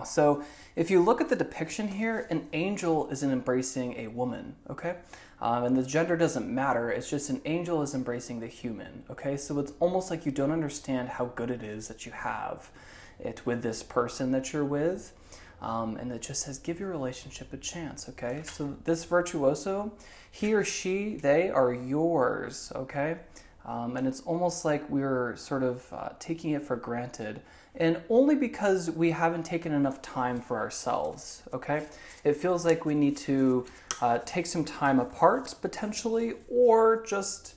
So if you look at the depiction here, an angel is embracing a woman, okay? And the gender doesn't matter. It's just an angel is embracing the human. Okay, so it's almost like you don't understand how good it is that you have it with this person that you're with. And it just says, give your relationship a chance, okay? So this virtuoso, he or she, they are yours, okay? And it's almost like we're sort of taking it for granted, and only because we haven't taken enough time for ourselves, okay? It feels like we need to take some time apart, potentially, or just,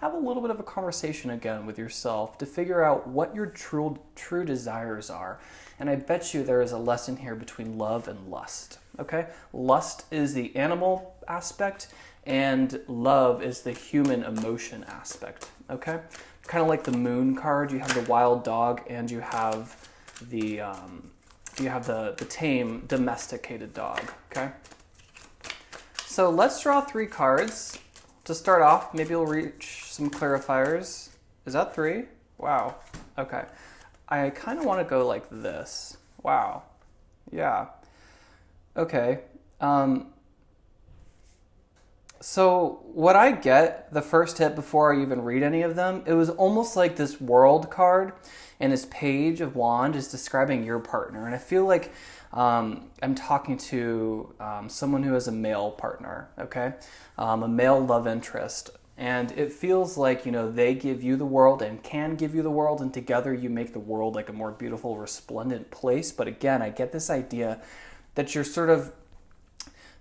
have a little bit of a conversation again with yourself to figure out what your true desires are. And I bet you there is a lesson here between love and lust, okay? Lust is the animal aspect, and love is the human emotion aspect, okay? Kind of like the moon card, you have the wild dog and you have the tame domesticated dog, okay? So let's draw 3 cards. To start off, maybe we'll reach some clarifiers. Is that 3? Wow. Okay. I kind of want to go like this. Wow. Yeah. Okay. So what I get, the first hit before I even read any of them, it was almost like this world card and this page of wand is describing your partner. And I feel like I'm talking to someone who has a male partner, okay? A male love interest. And it feels like, they give you the world and can give you the world, and together you make the world like a more beautiful, resplendent place. But again, I get this idea that you're sort of,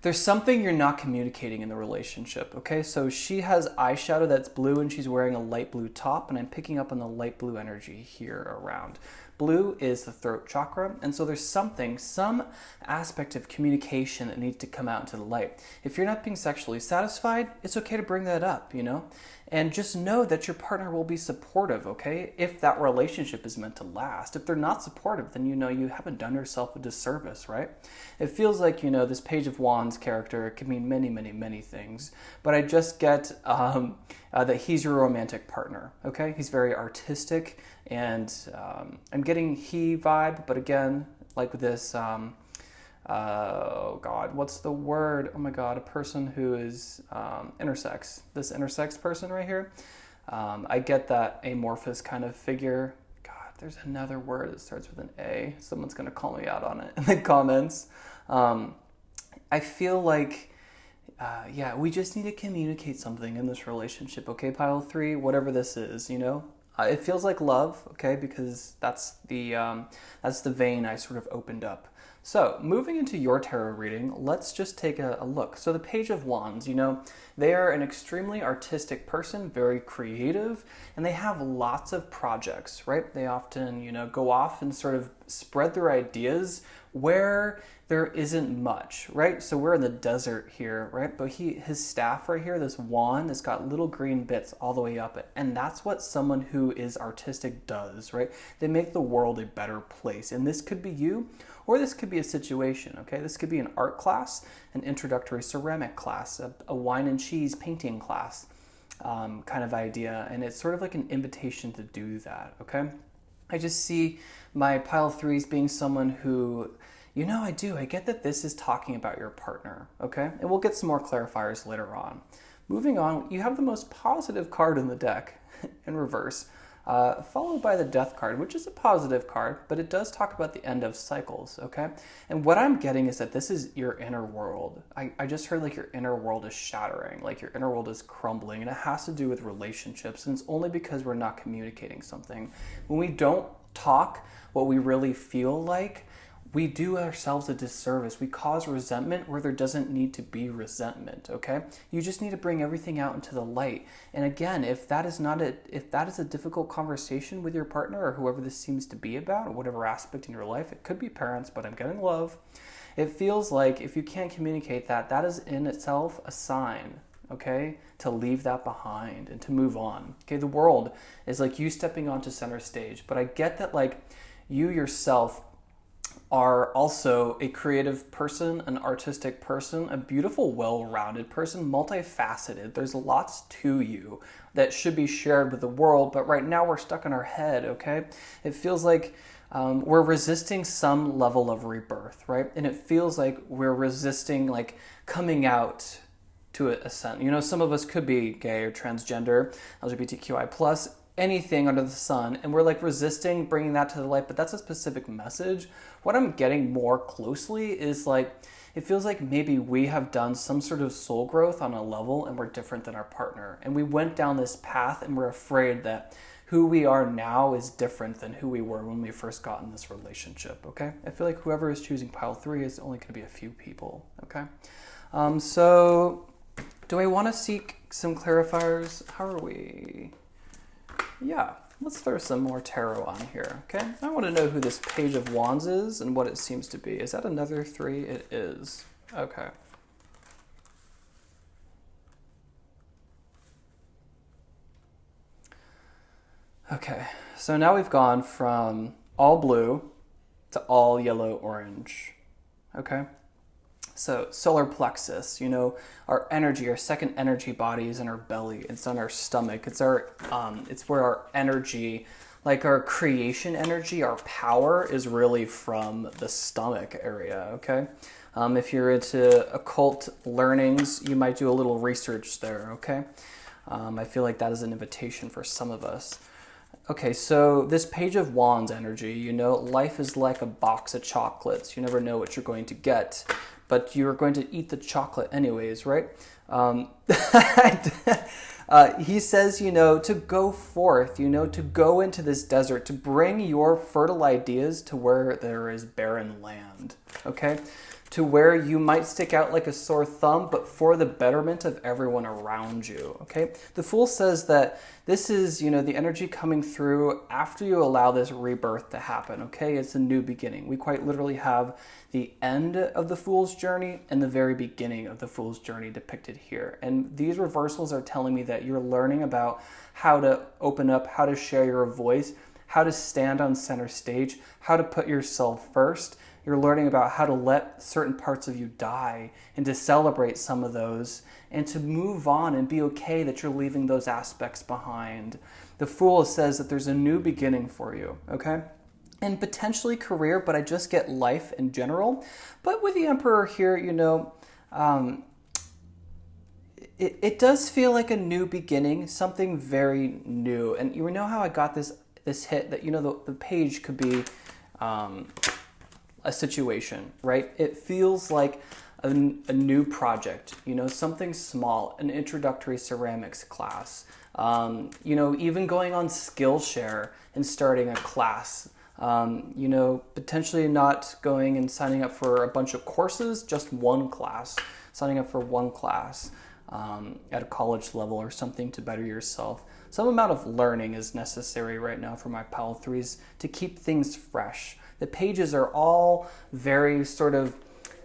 there's something you're not communicating in the relationship, okay? So she has eyeshadow that's blue and she's wearing a light blue top, and I'm picking up on the light blue energy here around. Blue is the throat chakra, and so there's some aspect of communication that needs to come out into the light. If you're not being sexually satisfied, it's okay to bring that up, And just know that your partner will be supportive, okay? If that relationship is meant to last. If they're not supportive, then you haven't done yourself a disservice, right? It feels like, this Page of Wands character can mean many, many, many things. But I just get that he's your romantic partner, okay? He's very artistic, and I'm getting he vibe, but again, like this... oh God, what's the word? Oh my God, a person who is intersex. This intersex person right here. I get that amorphous kind of figure. God, there's another word that starts with an A. Someone's going to call me out on it in the comments. I feel like, we just need to communicate something in this relationship, okay, pile 3, whatever this is, It feels like love, okay, because that's the vein I sort of opened up. So, moving into your tarot reading, let's just take a look. So the Page of Wands, they are an extremely artistic person, very creative, and they have lots of projects, right? They often, go off and sort of spread their ideas where there isn't much, right? So we're in the desert here, right? But his staff right here, this wand, has got little green bits all the way up it. And that's what someone who is artistic does, right? They make the world a better place. And this could be you, or this could be a situation, okay? This could be an art class, an introductory ceramic class, a wine and cheese painting class kind of idea. And it's sort of like an invitation to do that, okay? I just see my pile 3s being someone who, I get that this is talking about your partner, okay? And we'll get some more clarifiers later on. Moving on, you have the most positive card in the deck in reverse, followed by the Death card, which is a positive card, but it does talk about the end of cycles, okay? And what I'm getting is that this is your inner world. I just heard like your inner world is shattering, like your inner world is crumbling, and it has to do with relationships, and it's only because we're not communicating something. When we don't talk what we really feel like, we do ourselves a disservice. We cause resentment where there doesn't need to be resentment, okay? You just need to bring everything out into the light. And again, if that is a difficult conversation with your partner or whoever this seems to be about, or whatever aspect in your life, it could be parents, but I'm getting love. It feels like if you can't communicate that, that is in itself a sign, okay, to leave that behind and to move on. Okay, the world is like you stepping onto center stage, but I get that like you yourself are also a creative person, an artistic person, a beautiful, well-rounded person, multifaceted. There's lots to you that should be shared with the world, but right now we're stuck in our head, okay? It feels like we're resisting some level of rebirth, right? And it feels like we're resisting like coming out to a sense. Some of us could be gay or transgender, LGBTQI plus, anything under the sun, and we're like resisting bringing that to the light, but that's a specific message. What I'm getting more closely is like, it feels like maybe we have done some sort of soul growth on a level and we're different than our partner. And we went down this path and we're afraid that who we are now is different than who we were when we first got in this relationship, okay? I feel like whoever is choosing pile 3 is only going to be a few people, okay? So do I want to seek some clarifiers? How are we? Yeah, let's throw some more tarot on here, okay? I want to know who this Page of Wands is and what it seems to be. Is that another 3? It is. Okay. Okay, so now we've gone from all blue to all yellow-orange, okay? So solar plexus, our energy, our second energy body is in our belly. It's on our stomach. It's it's where our energy, like our creation energy, our power is really from the stomach area, okay? If you're into occult learnings, you might do a little research there, okay? I feel like that is an invitation for some of us. Okay, so this Page of Wands energy, life is like a box of chocolates. You never know what you're going to get, but you're going to eat the chocolate anyways, right? He says, to go forth, to go into this desert, to bring your fertile ideas to where there is barren land, okay? To where you might stick out like a sore thumb, but for the betterment of everyone around you, okay? The Fool says that this is, the energy coming through after you allow this rebirth to happen, okay? It's a new beginning. We quite literally have the end of the Fool's journey and the very beginning of the Fool's journey depicted here. And these reversals are telling me that you're learning about how to open up, how to share your voice, how to stand on center stage, how to put yourself first. You're learning about how to let certain parts of you die and to celebrate some of those and to move on and be okay that you're leaving those aspects behind. The Fool says that there's a new beginning for you, okay? And potentially career, but I just get life in general. But with the Emperor here, it does feel like a new beginning, something very new. And you know how I got this hit that, the page could be a situation, right? It feels like a new project, something small, an introductory ceramics class, even going on Skillshare and starting a class, potentially not going and signing up for a bunch of courses, just one class, signing up for one class at a college level or something to better yourself. Some amount of learning is necessary right now for my pile 3s to keep things fresh. The pages are all very sort of,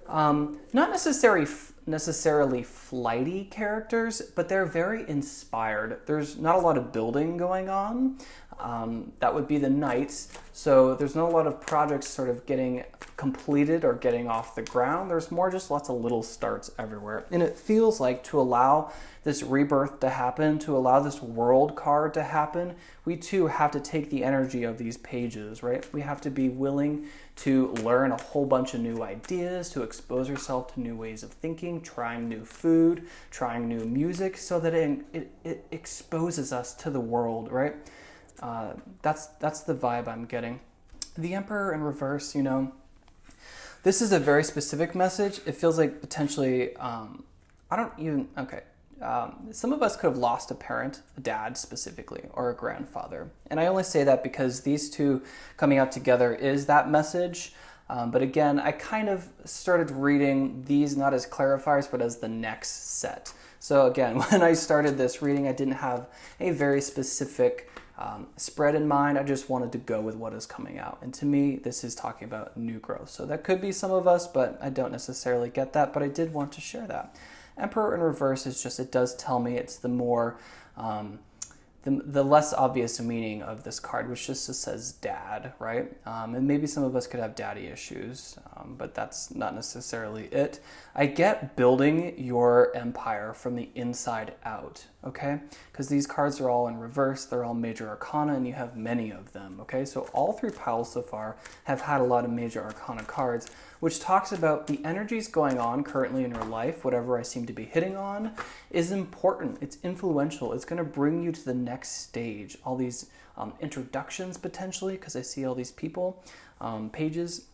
not necessarily flighty characters, but they're very inspired. There's not a lot of building going on. That would be the Knights. So there's not a lot of projects sort of getting completed or getting off the ground. There's more just lots of little starts everywhere. And it feels like to allow this rebirth to happen, to allow this world card to happen, we too have to take the energy of these pages, right? We have to be willing to learn a whole bunch of new ideas, to expose ourselves to new ways of thinking, trying new food, trying new music, so that it exposes us to the world, right? That's the vibe I'm getting. The Emperor in reverse, this is a very specific message. It feels like potentially, some of us could have lost a parent, a dad specifically, or a grandfather. And I only say that because these two coming out together is that message. But again, I kind of started reading these not as clarifiers, but as the next set. So again, when I started this reading, I didn't have a very specific spread in mind. I just wanted to go with what is coming out. And to me, this is talking about new growth. So that could be some of us, but I don't necessarily get that. But I did want to share that. Emperor in reverse is just, it does tell me it's the more the less obvious meaning of this card, which just says dad, right? And maybe some of us could have daddy issues, but that's not necessarily it. I get building your empire from the inside out, okay? Because these cards are all in reverse, they're all major arcana, and you have many of them, okay? So all three piles so far have had a lot of major arcana cards, which talks about the energies going on currently in your life, whatever I seem to be hitting on, is important. It's influential. It's going to bring you to the next stage. All these introductions potentially, because I see all these people, pages,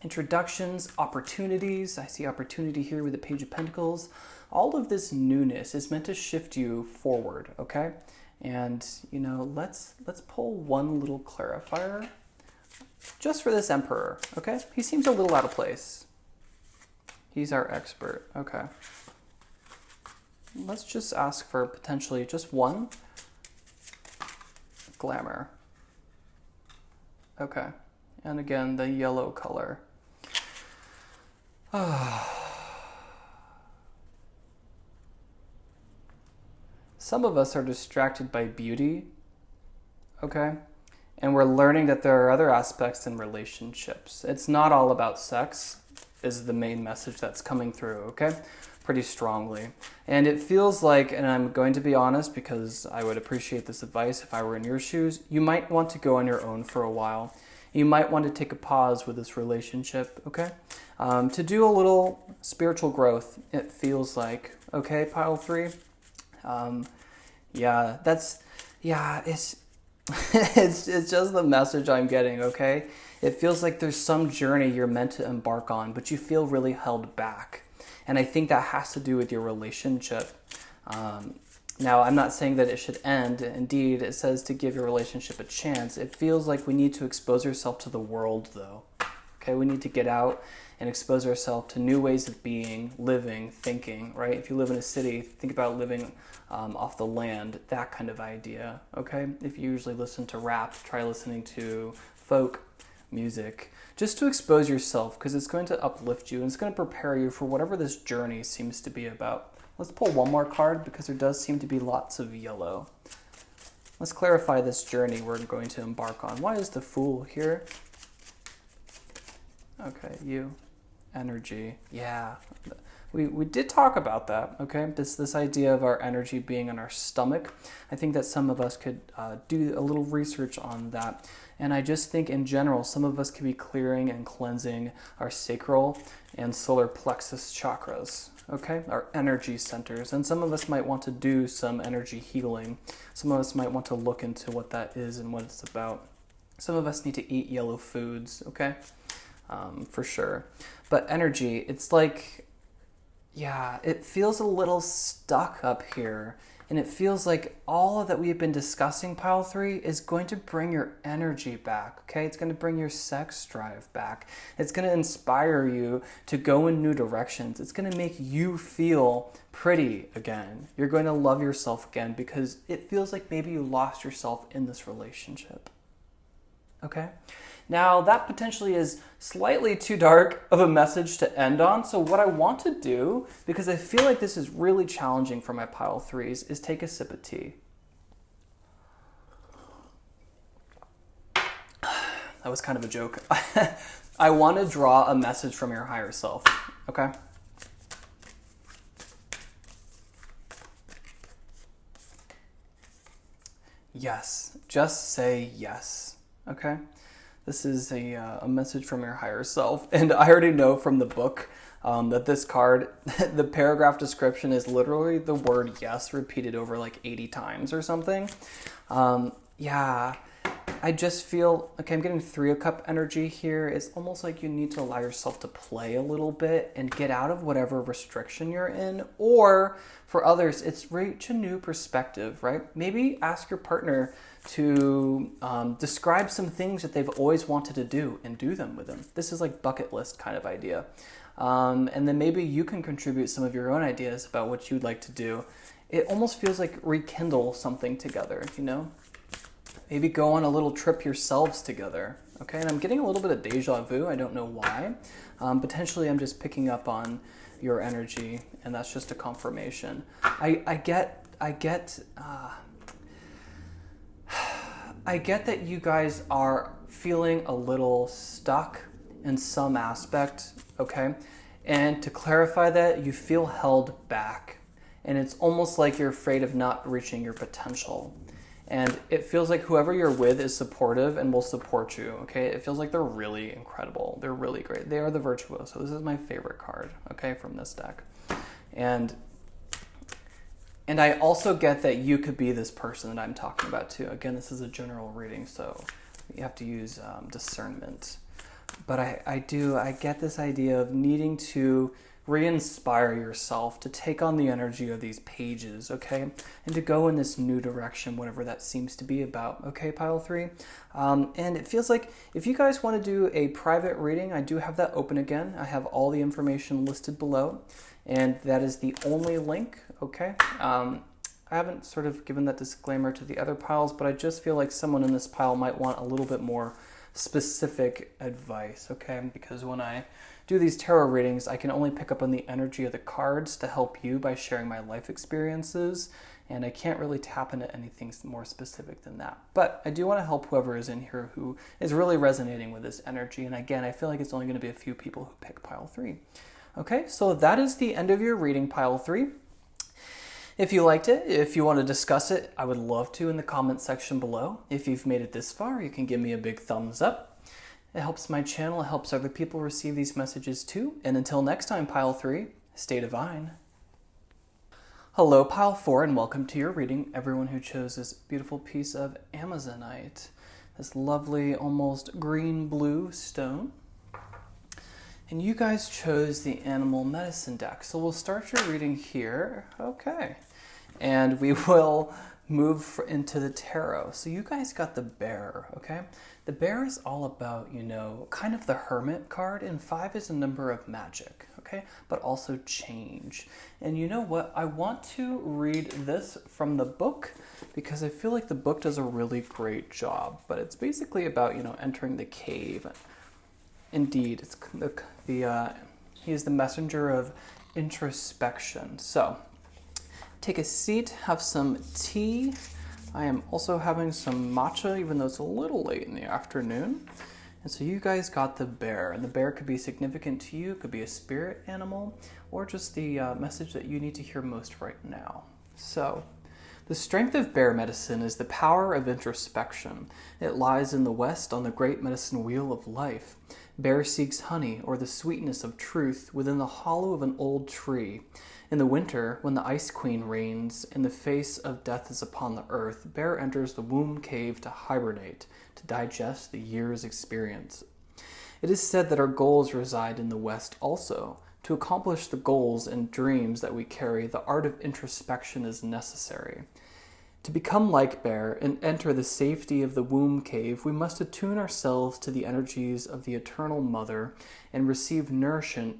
introductions, opportunities. I see opportunity here with the Page of Pentacles. All of this newness is meant to shift you forward, okay? And, you know, let's pull one little clarifier just for this Emperor, okay? He seems a little out of place. He's our expert, okay. Let's just ask for potentially just one glamour. Okay, and again, the yellow color. Some of us are distracted by beauty, okay? And we're learning that there are other aspects in relationships. It's not all about sex, is the main message that's coming through, okay? Pretty strongly. And it feels like, and I'm going to be honest because I would appreciate this advice if I were in your shoes, you might want to go on your own for a while. You might want to take a pause with this relationship, okay? To do a little spiritual growth, it feels like, okay, pile 3? It's it's just the message I'm getting, okay? It feels like there's some journey you're meant to embark on, but you feel really held back. And I think that has to do with your relationship. Now, I'm not saying that it should end. Indeed, it says to give your relationship a chance. It feels like we need to expose ourselves to the world, though. Okay, we need to get out and expose ourselves to new ways of being, living, thinking, right? If you live in a city, think about living off the land, that kind of idea, okay? If you usually listen to rap, try listening to folk music, just to expose yourself, because it's going to uplift you and it's going to prepare you for whatever this journey seems to be about. Let's pull one more card because there does seem to be lots of yellow. Let's clarify this journey we're going to embark on. Why is the Fool here? Okay, you. Energy. Yeah. We did talk about that, okay? This idea of our energy being in our stomach. I think that some of us could do a little research on that. And I just think in general, some of us could be clearing and cleansing our sacral and solar plexus chakras, okay? Our energy centers. And some of us might want to do some energy healing. Some of us might want to look into what that is and what it's about. Some of us need to eat yellow foods, okay? For sure. But energy, it's like, yeah, it feels a little stuck up here. And it feels like all that we've been discussing, pile 3, is going to bring your energy back, okay? It's going to bring your sex drive back. It's going to inspire you to go in new directions. It's going to make you feel pretty again. You're going to love yourself again because it feels like maybe you lost yourself in this relationship, okay? Now, that potentially is slightly too dark of a message to end on. So what I want to do, because I feel like this is really challenging for my pile 3s, is take a sip of tea. That was kind of a joke. I want to draw a message from your higher self, okay? Yes, just say yes, okay? This is a message from your higher self. And I already know from the book that this card, the paragraph description is literally the word yes repeated over like 80 times or something. Yeah, I just feel, okay, I'm getting 3 of Cup energy here. It's almost like you need to allow yourself to play a little bit and get out of whatever restriction you're in. Or for others, it's reach a new perspective, right? Maybe ask your partner to describe some things that they've always wanted to do and do them with them. This is like bucket list kind of idea. And then maybe you can contribute some of your own ideas about what you'd like to do. It almost feels like rekindle something together, you know? Maybe go on a little trip yourselves together, okay? And I'm getting a little bit of deja vu. I don't know why. Potentially I'm just picking up on your energy, and that's just a confirmation. I get I get that you guys are feeling a little stuck in some aspect, okay? And to clarify that, you feel held back. And it's almost like you're afraid of not reaching your potential. And it feels like whoever you're with is supportive and will support you, okay? It feels like they're really incredible. They're really great. They are the virtuoso. This is my favorite card, okay, from this deck. And I also get that you could be this person that I'm talking about too. Again, this is a general reading, so you have to use discernment. But I get this idea of needing to re-inspire yourself to take on the energy of these pages, okay? And to go in this new direction, whatever that seems to be about, okay, pile 3? And it feels like if you guys want to do a private reading, I do have that open again. I have all the information listed below, and that is the only link, okay? I haven't sort of given that disclaimer to the other piles, but I just feel like someone in this pile might want a little bit more specific advice, okay? Because when I do these tarot readings, I can only pick up on the energy of the cards to help you by sharing my life experiences, and I can't really tap into anything more specific than that. But I do want to help whoever is in here who is really resonating with this energy, and again, I feel like it's only going to be a few people who pick pile 3. Okay, so that is the end of your reading, pile 3. If you liked it, if you want to discuss it, I would love to in the comment section below. If you've made it this far, you can give me a big thumbs up. It helps my channel, it helps other people receive these messages too. And until next time, pile 3, stay divine. Hello, pile 4, and welcome to your reading, everyone who chose this beautiful piece of Amazonite, this lovely, almost green-blue stone. And you guys chose the animal medicine deck. So we'll start your reading here. Okay. And we will move into the tarot. So you guys got the bear, okay? The bear is all about, kind of the hermit card, and 5 is a number of magic, okay? But also change. And you know what? I want to read this from the book because I feel like the book does a really great job. But it's basically about, entering the cave. Indeed, it's he is the messenger of introspection. So, take a seat, have some tea. I am also having some matcha, even though it's a little late in the afternoon. And so you guys got the bear, and the bear could be significant to you, it could be a spirit animal, or just the message that you need to hear most right now. So, the strength of bear medicine is the power of introspection. It lies in the west on the great medicine wheel of life. Bear seeks honey, or the sweetness of truth, within the hollow of an old tree. In the winter, when the ice queen reigns and the face of death is upon the earth, bear enters the womb cave to hibernate, to digest the year's experience. It is said that our goals reside in the west also. To accomplish the goals and dreams that we carry, the art of introspection is necessary. To become like bear and enter the safety of the womb cave, we must attune ourselves to the energies of the eternal mother and receive nourishment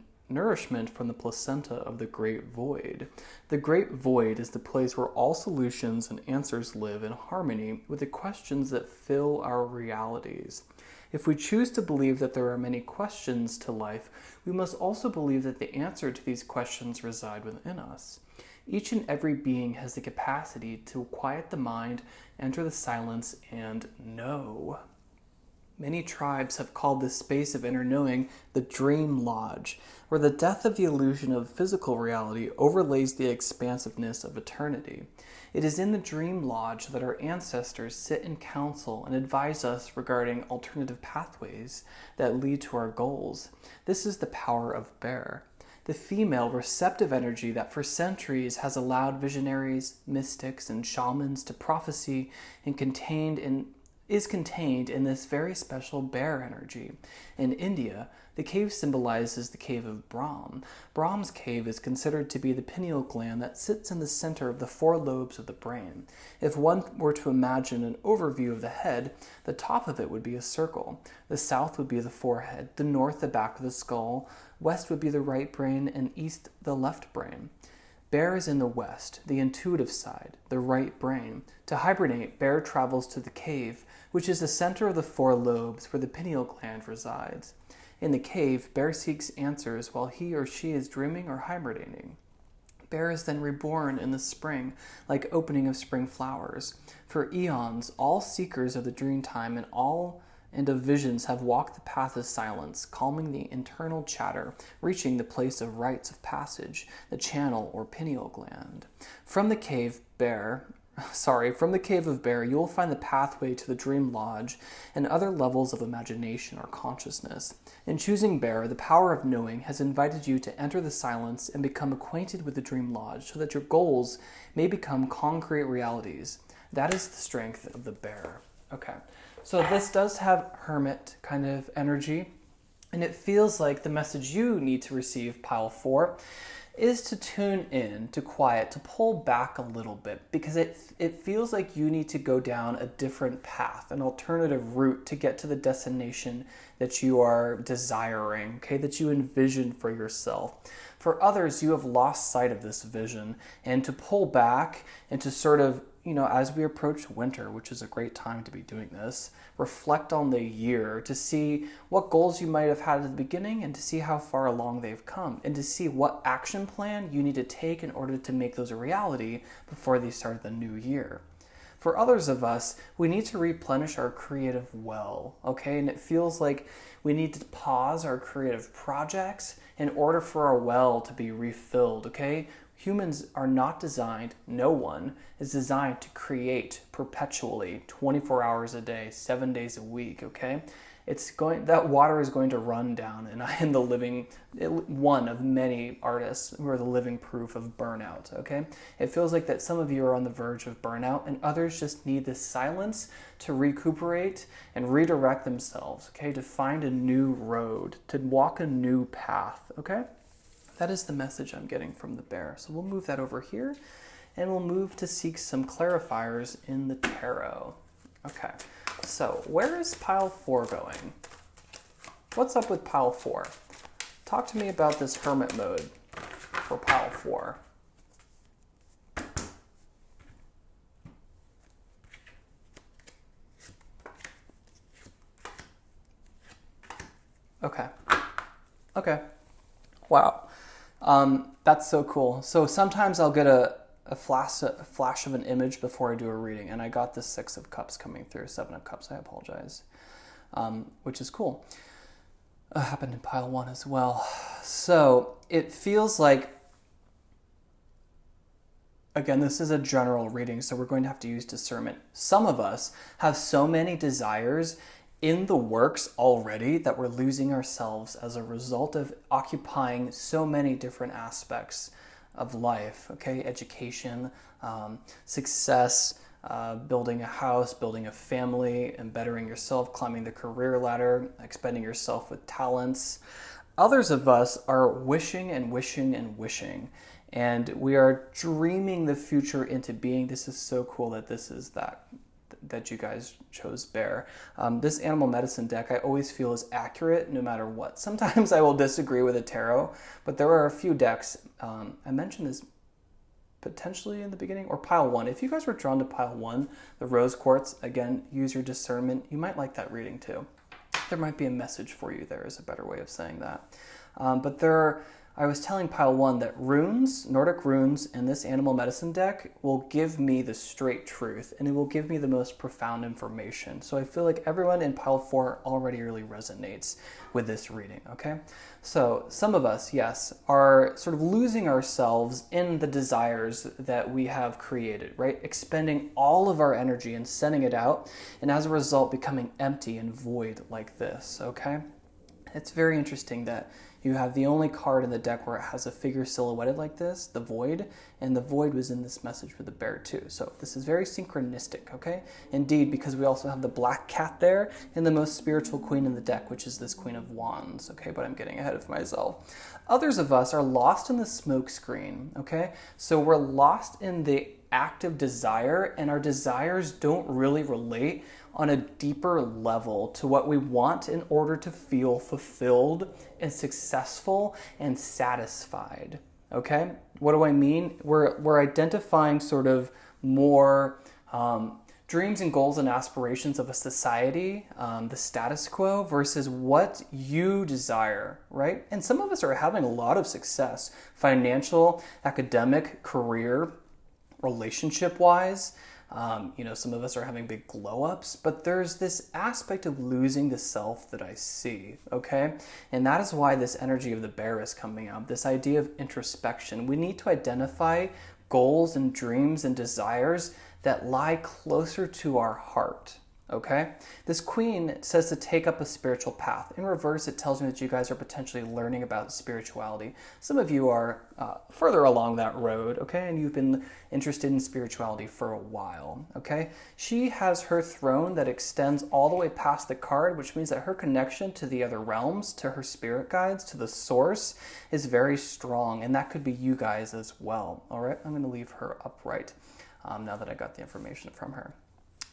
from the placenta of the great void. The great void is the place where all solutions and answers live in harmony with the questions that fill our realities. If we choose to believe that there are many questions to life, we must also believe that the answer to these questions reside within us. Each and every being has the capacity to quiet the mind, enter the silence, and know. Many tribes have called this space of inner knowing the dream lodge, where the death of the illusion of physical reality overlays the expansiveness of eternity. It is in the dream lodge that our ancestors sit in council and advise us regarding alternative pathways that lead to our goals. This is the power of bear, the female receptive energy that for centuries has allowed visionaries, mystics, and shamans to prophesy and is contained in this very special bear energy. In India, the cave symbolizes the cave of Brahm. Brahm's cave is considered to be the pineal gland that sits in the center of the 4 lobes of the brain. If one were to imagine an overview of the head, the top of it would be a circle. The south would be the forehead, the north the back of the skull, west would be the right brain, and east the left brain. Bear is in the west, the intuitive side, the right brain. To hibernate, bear travels to the cave, which is the center of the 4 lobes where the pineal gland resides. In the cave, bear seeks answers while he or she is dreaming or hibernating. Bear is then reborn in the spring, like opening of spring flowers. For eons, all seekers of the dream time and of visions have walked the path of silence, calming the internal chatter, reaching the place of rites of passage, the channel or pineal gland. From the cave of Bear, you will find the pathway to the dream lodge and other levels of imagination or consciousness. In choosing Bear, the power of knowing has invited you to enter the silence and become acquainted with the dream lodge so that your goals may become concrete realities. That is the strength of the Bear. Okay, so this does have hermit kind of energy, and it feels like the message you need to receive, pile 4, is to tune in, to quiet, to pull back a little bit, because it feels like you need to go down a different path, an alternative route to get to the destination that you are desiring, okay, that you envision for yourself. For others, you have lost sight of this vision, and to pull back and to sort of, as we approach winter, which is a great time to be doing this, reflect on the year to see what goals you might have had at the beginning and to see how far along they've come and to see what action plan you need to take in order to make those a reality before they start the new year. For others of us, we need to replenish our creative well, okay? And it feels like we need to pause our creative projects in order for our well to be refilled, okay? Humans are not designed, no one is designed to create perpetually 24 hours a day, 7 days a week, okay? That water is going to run down, and I am one of many artists who are the living proof of burnout, okay? It feels like that some of you are on the verge of burnout, and others just need this silence to recuperate and redirect themselves, okay? To find a new road, to walk a new path, okay? That is the message I'm getting from the Bear. So we'll move that over here, and we'll move to seek some clarifiers in the tarot. Okay, so where is pile 4 going? What's up with pile 4? Talk to me about this hermit mode for pile 4. Okay. Wow. That's so cool. So sometimes I'll get a flash of an image before I do a reading, and I got the 6 of Cups coming through, 7 of Cups, I apologize, which is cool. Happened in pile 1 as well. So it feels like, again, this is a general reading, so we're going to have to use discernment. Some of us have so many desires in the works already that we're losing ourselves as a result of occupying so many different aspects of life, okay? Education, success, building a house, building a family, and bettering yourself, climbing the career ladder, expending yourself with talents. Others of us are wishing and wishing and wishing, and we are dreaming the future into being. This is so cool that this is that you guys chose Bear. This animal medicine deck I always feel is accurate no matter what. Sometimes I will disagree with a tarot, but there are a few decks. I mentioned this potentially in the beginning, or pile 1. If you guys were drawn to pile 1, the rose quartz, again, use your discernment. You might like that reading too. There might be a message for you there is a better way of saying that. I was telling pile 1 that runes, Nordic runes, and this animal medicine deck will give me the straight truth, and it will give me the most profound information. So I feel like everyone in pile 4 already really resonates with this reading, okay? So some of us, yes, are sort of losing ourselves in the desires that we have created, right? Expending all of our energy and sending it out, and as a result becoming empty and void like this, okay? It's very interesting that you have the only card in the deck where it has a figure silhouetted like this, the Void, and the Void was in this message for the Bear too. So this is very synchronistic, okay? Indeed, because we also have the Black Cat there and the most spiritual queen in the deck, which is this Queen of Wands, okay? But I'm getting ahead of myself. Others of us are lost in the smoke screen, okay? So we're lost in the active desire, and our desires don't really relate on a deeper level to what we want in order to feel fulfilled and successful and satisfied, okay? What do I mean? We're identifying sort of more dreams and goals and aspirations of a society, the status quo, versus what you desire, right? And some of us are having a lot of success, financial, academic, career, relationship-wise. Some of us are having big glow-ups, but there's this aspect of losing the self that I see, okay? And that is why this energy of the bear is coming up, this idea of introspection. We need to identify goals and dreams and desires that lie closer to our heart, okay? This queen says to take up a spiritual path. In reverse, it tells me that you guys are potentially learning about spirituality. Some of you are further along that road, okay? And you've been interested in spirituality for a while, okay? She has her throne that extends all the way past the card, which means that her connection to the other realms, to her spirit guides, to the source is very strong. And that could be you guys as well, all right? I'm going to leave her upright now that I got the information from her.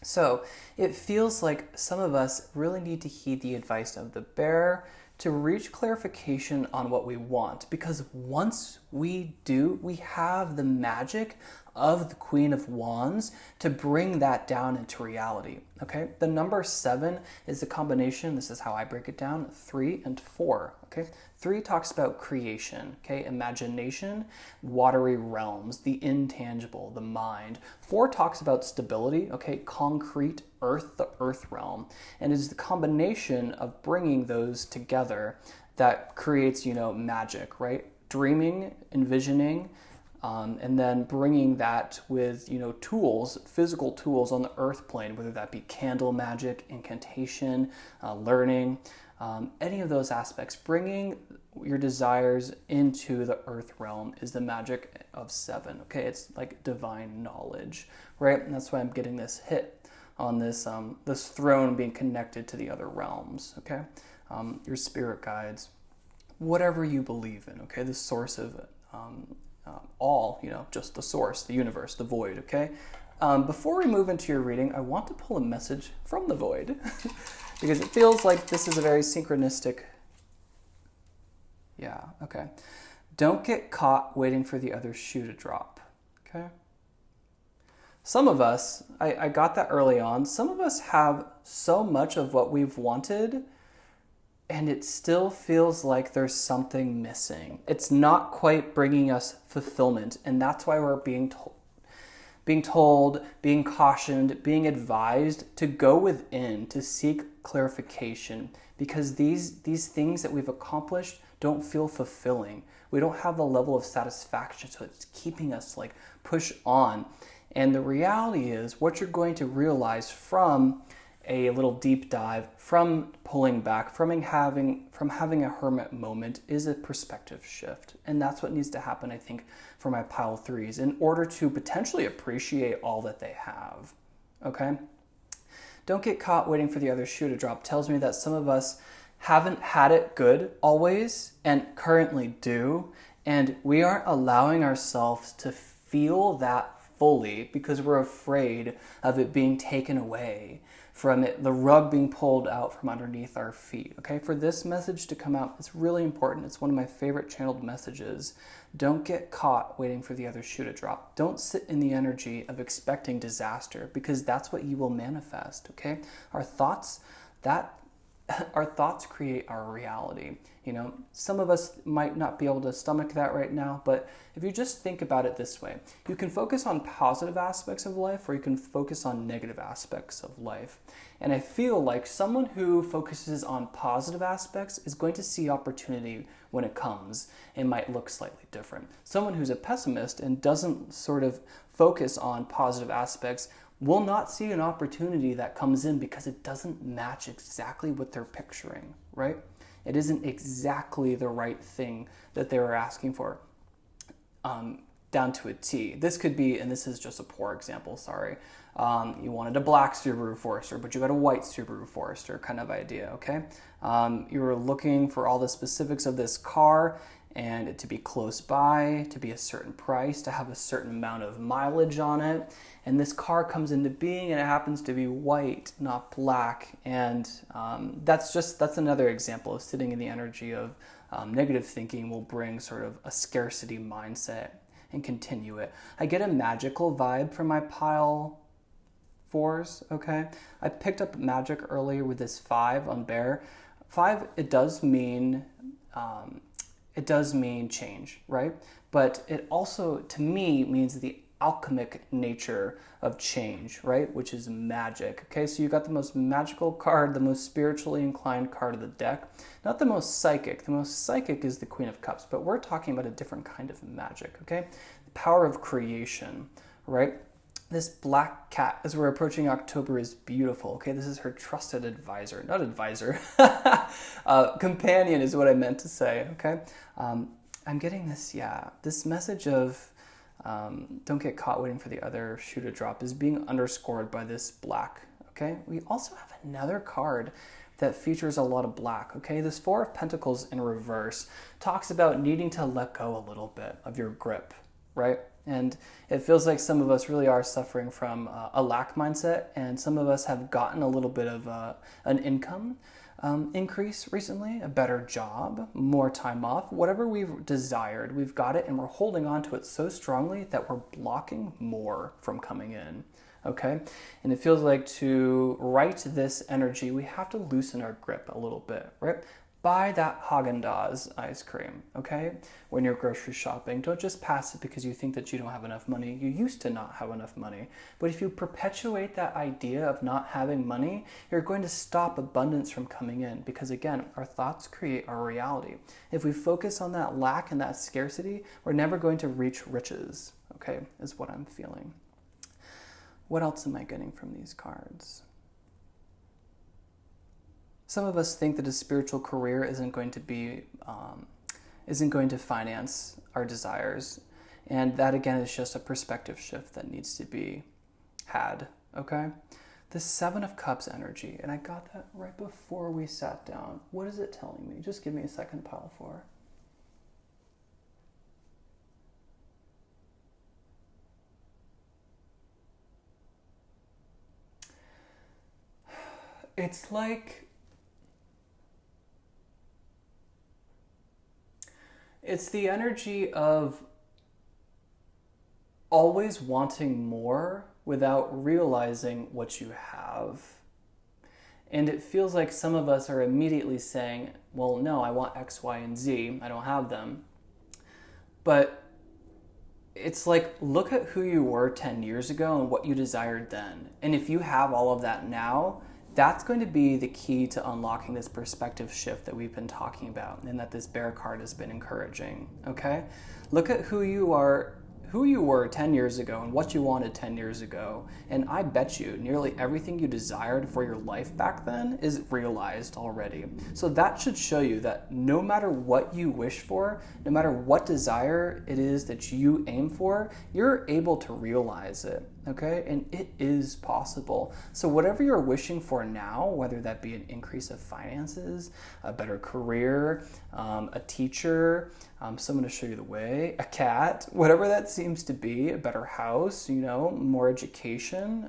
So it feels like some of us really need to heed the advice of the bear to reach clarification on what we want, because once we do, we have the magic of the Queen of Wands to bring that down into reality, okay? The number 7 is the combination, this is how I break it down, 3 and 4, okay? 3 talks about creation, okay? Imagination, watery realms, the intangible, the mind. 4 talks about stability, okay? Concrete, earth, the earth realm. And it is the combination of bringing those together that creates, magic, right? Dreaming, envisioning, and then bringing that with, tools, physical tools on the earth plane, whether that be candle magic, incantation, learning, any of those aspects. Bringing your desires into the earth realm is the magic of 7, okay? It's like divine knowledge, right? And that's why I'm getting this hit on this this throne being connected to the other realms, okay? Your spirit guides, whatever you believe in, okay? The source of it. All, just the source, the universe, the void, okay? Before we move into your reading, I want to pull a message from the void because it feels like this is a very synchronistic. Yeah, okay. Don't get caught waiting for the other shoe to drop, okay? Some of us, I got that early on, some of us have so much of what we've wanted and it still feels like there's something missing. It's not quite bringing us fulfillment, and that's why we're being told, being cautioned, being advised to go within, to seek clarification, because these things that we've accomplished don't feel fulfilling. We don't have the level of satisfaction, so it's keeping us push on. And the reality is what you're going to realize from a little deep dive, from pulling back, from having a hermit moment, is a perspective shift. And that's what needs to happen, I think, for my pile 3s in order to potentially appreciate all that they have, okay? Don't get caught waiting for the other shoe to drop tells me that some of us haven't had it good always and currently do, and we aren't allowing ourselves to feel that fully because we're afraid of it being taken away, from it, the rug being pulled out from underneath our feet, okay? For this message to come out, it's really important. It's one of my favorite channeled messages. Don't get caught waiting for the other shoe to drop. Don't sit in the energy of expecting disaster, because that's what you will manifest, okay? Our thoughts create our reality. Some of us might not be able to stomach that right now, but if you just think about it this way, you can focus on positive aspects of life or you can focus on negative aspects of life. And I feel like someone who focuses on positive aspects is going to see opportunity when it comes. It might look slightly different. Someone who's a pessimist and doesn't sort of focus on positive aspects will not see an opportunity that comes in because it doesn't match exactly what they're picturing, right? It isn't exactly the right thing that they were asking for, down to a T. This could be, and this is just a poor example, sorry. You wanted a black Subaru Forester, but you got a white Subaru Forester kind of idea, okay? You were looking for all the specifics of this car and it to be close by, to be a certain price, to have a certain amount of mileage on it. And this car comes into being and it happens to be white, not black. And that's another example of sitting in the energy of negative thinking will bring sort of a scarcity mindset and continue it. I get a magical vibe from my pile fours, okay? I picked up magic earlier with this 5 on bear. 5, it does mean change, right? But it also, to me, means the alchemic nature of change, right? Which is magic. Okay, so you got the most magical card, the most spiritually inclined card of the deck. Not the most psychic. The most psychic is the Queen of Cups, but we're talking about a different kind of magic, okay? The power of creation, right? This black cat, as we're approaching October, is beautiful, okay? This is her trusted advisor. Not advisor. Companion is what I meant to say, okay? I'm getting this, this message of don't get caught waiting for the other shoe to drop is being underscored by this black, okay? We also have another card that features a lot of black, okay? This 4 of Pentacles in reverse talks about needing to let go a little bit of your grip, right? And it feels like some of us really are suffering from a lack mindset, and some of us have gotten a little bit of an income increase recently, a better job, more time off, whatever we've desired, we've got it, and we're holding on to it so strongly that we're blocking more from coming in, okay? And it feels like to right this energy, we have to loosen our grip a little bit, right? Buy that Haagen-Dazs ice cream, okay? When you're grocery shopping, don't just pass it because you think that you don't have enough money. You used to not have enough money. But if you perpetuate that idea of not having money, you're going to stop abundance from coming in because, again, our thoughts create our reality. If we focus on that lack and that scarcity, we're never going to reach riches, okay, is what I'm feeling. What else am I getting from these cards? Some of us think that a spiritual career isn't going to finance our desires. And that, again, is just a perspective shift that needs to be had, okay? The 7 of Cups energy, and I got that right before we sat down. What is it telling me? Just give me a second, pile 4. It's like... It's the energy of always wanting more without realizing what you have. And it feels like some of us are immediately saying, well, no, I want X, Y, and Z. I don't have them. But it's like, look at who you were 10 years ago and what you desired then. And if you have all of that now, that's going to be the key to unlocking this perspective shift that we've been talking about and that this bear card has been encouraging, okay? Look at who you were 10 years ago and what you wanted 10 years ago. And I bet you nearly everything you desired for your life back then is realized already. So that should show you that no matter what you wish for, no matter what desire it is that you aim for, you're able to realize it, okay? And it is possible. So whatever you're wishing for now, whether that be an increase of finances, a better career, a teacher, someone to show you the way, a cat, whatever that seems to be, a better house, more education,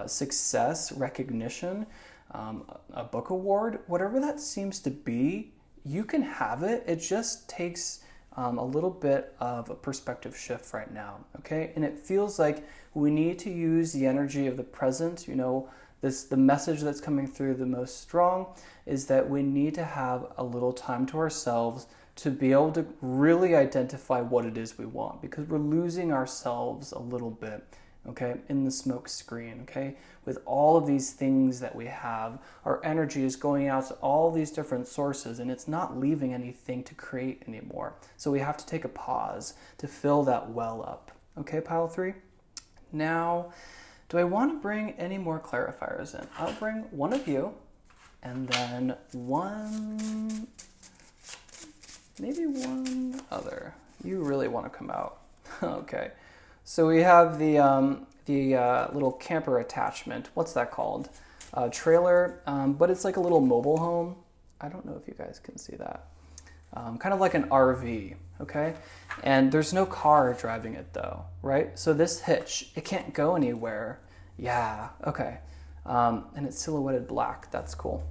success, recognition, a book award, whatever that seems to be, you can have it. It just takes a little bit of a perspective shift right now, okay? And it feels like we need to use the energy of the present, the message that's coming through the most strong is that we need to have a little time to ourselves to be able to really identify what it is we want, because we're losing ourselves a little bit, okay, in the smoke screen, okay? With all of these things that we have, our energy is going out to all these different sources and it's not leaving anything to create anymore. So we have to take a pause to fill that well up, okay, pile 3? Now, do I want to bring any more clarifiers in? I'll bring one of you and then maybe one other. You really want to come out. Okay. So we have the little camper attachment. What's that called? Trailer, but it's like a little mobile home. I don't know if you guys can see that. Kind of like an RV, okay? And there's no car driving it though, right? So this hitch, it can't go anywhere. Yeah, okay. And it's silhouetted black. That's cool.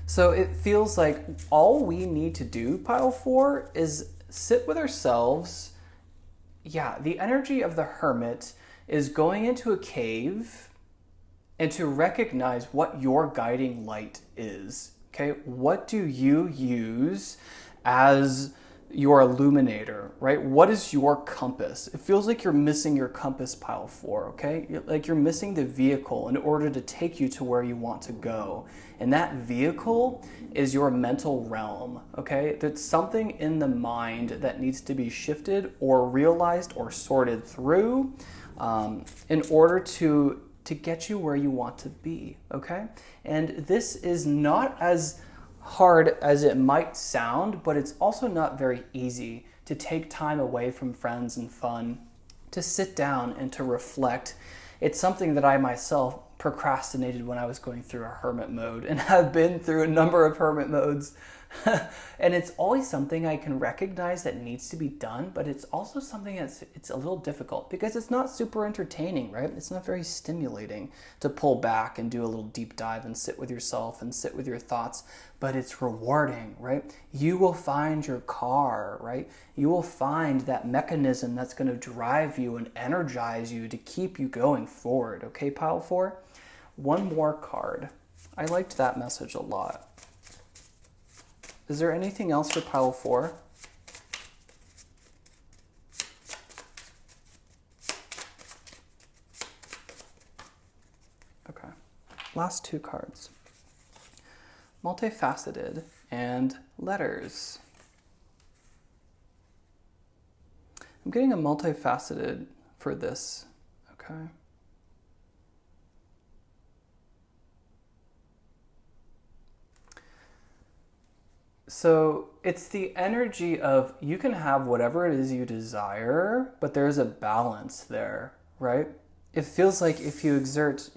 So it feels like all we need to do, pile 4, is sit with ourselves. Yeah, the energy of the hermit is going into a cave and to recognize what your guiding light is. Okay, what do you use as your illuminator, right? What is your compass? It feels like you're missing your compass, pile 4, okay? Like you're missing the vehicle in order to take you to where you want to go. And that vehicle is your mental realm, okay? There's something in the mind that needs to be shifted or realized or sorted through in order to get you where you want to be, okay? And this is not as hard as it might sound, but it's also not very easy to take time away from friends and fun, to sit down and to reflect. It's something that I myself procrastinated when I was going through a hermit mode, and have been through a number of hermit modes. And it's always something I can recognize that needs to be done, but it's also something it's a little difficult because it's not super entertaining, right? It's not very stimulating to pull back and do a little deep dive and sit with yourself and sit with your thoughts, but it's rewarding, right? You will find your car, right? You will find that mechanism that's going to drive you and energize you to keep you going forward, okay, pile 4? One more card. I liked that message a lot. Is there anything else for pile 4? Okay. Last 2 cards. Multifaceted and letters. I'm getting a multifaceted for this, okay? So it's the energy of you can have whatever it is you desire, but there's a balance there, right? It feels like if you exert,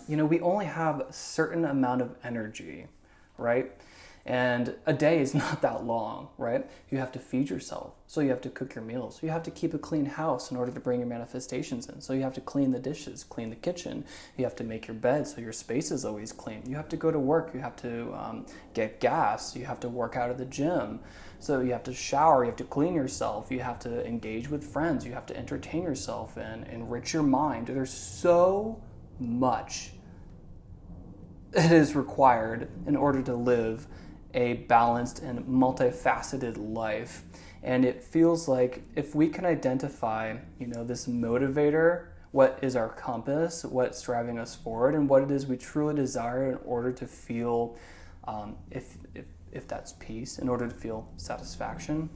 we only have a certain amount of energy, right? And a day is not that long, right? You have to feed yourself, so you have to cook your meals. You have to keep a clean house in order to bring your manifestations in. So you have to clean the dishes, clean the kitchen. You have to make your bed so your space is always clean. You have to go to work. You have to get gas. You have to work out at the gym. So you have to shower. You have to clean yourself. You have to engage with friends. You have to entertain yourself and enrich your mind. There's so much that is required in order to live a balanced and multifaceted life. And it feels like if we can identify, this motivator, what is our compass, what's driving us forward, and what it is we truly desire in order to feel, if that's peace, in order to feel satisfaction,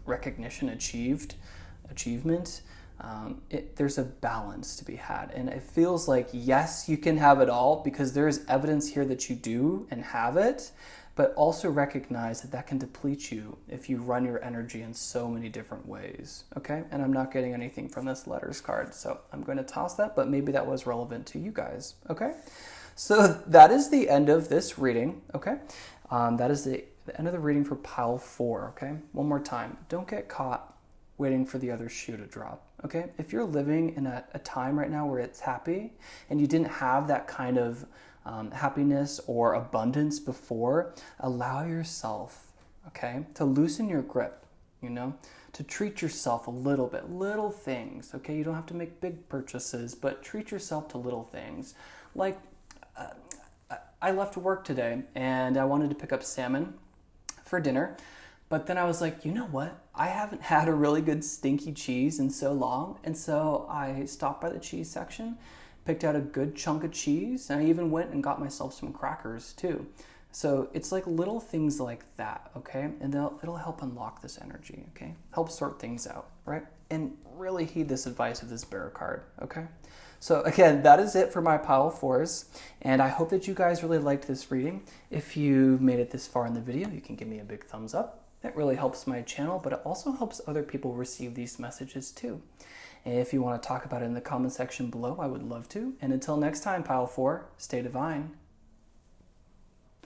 recognition, achievement, there's a balance to be had. And it feels like, yes, you can have it all because there's evidence here that you do and have it, but also recognize that can deplete you if you run your energy in so many different ways, okay? And I'm not getting anything from this letters card, so I'm going to toss that, but maybe that was relevant to you guys, okay? So that is the end of this reading, okay? That is the end of the reading for pile 4, okay? One more time. Don't get caught waiting for the other shoe to drop, okay? If you're living in a time right now where it's happy and you didn't have that kind of happiness or abundance before, allow yourself, okay, to loosen your grip, to treat yourself a little bit, little things, okay? You don't have to make big purchases, but treat yourself to little things. Like, I left work today and I wanted to pick up salmon for dinner, but then I was like, you know what? I haven't had a really good stinky cheese in so long, and so I stopped by the cheese section, picked out a good chunk of cheese, and I even went and got myself some crackers too. So it's like little things like that, okay? And it'll help unlock this energy, okay? Help sort things out, right? And really heed this advice of this bearer card, okay? So again, that is it for my pile 4s, and I hope that you guys really liked this reading. If you've made it this far in the video, you can give me a big thumbs up. That really helps my channel, but it also helps other people receive these messages too. And if you want to talk about it in the comment section below, I would love to. And until next time, pile 4, stay divine.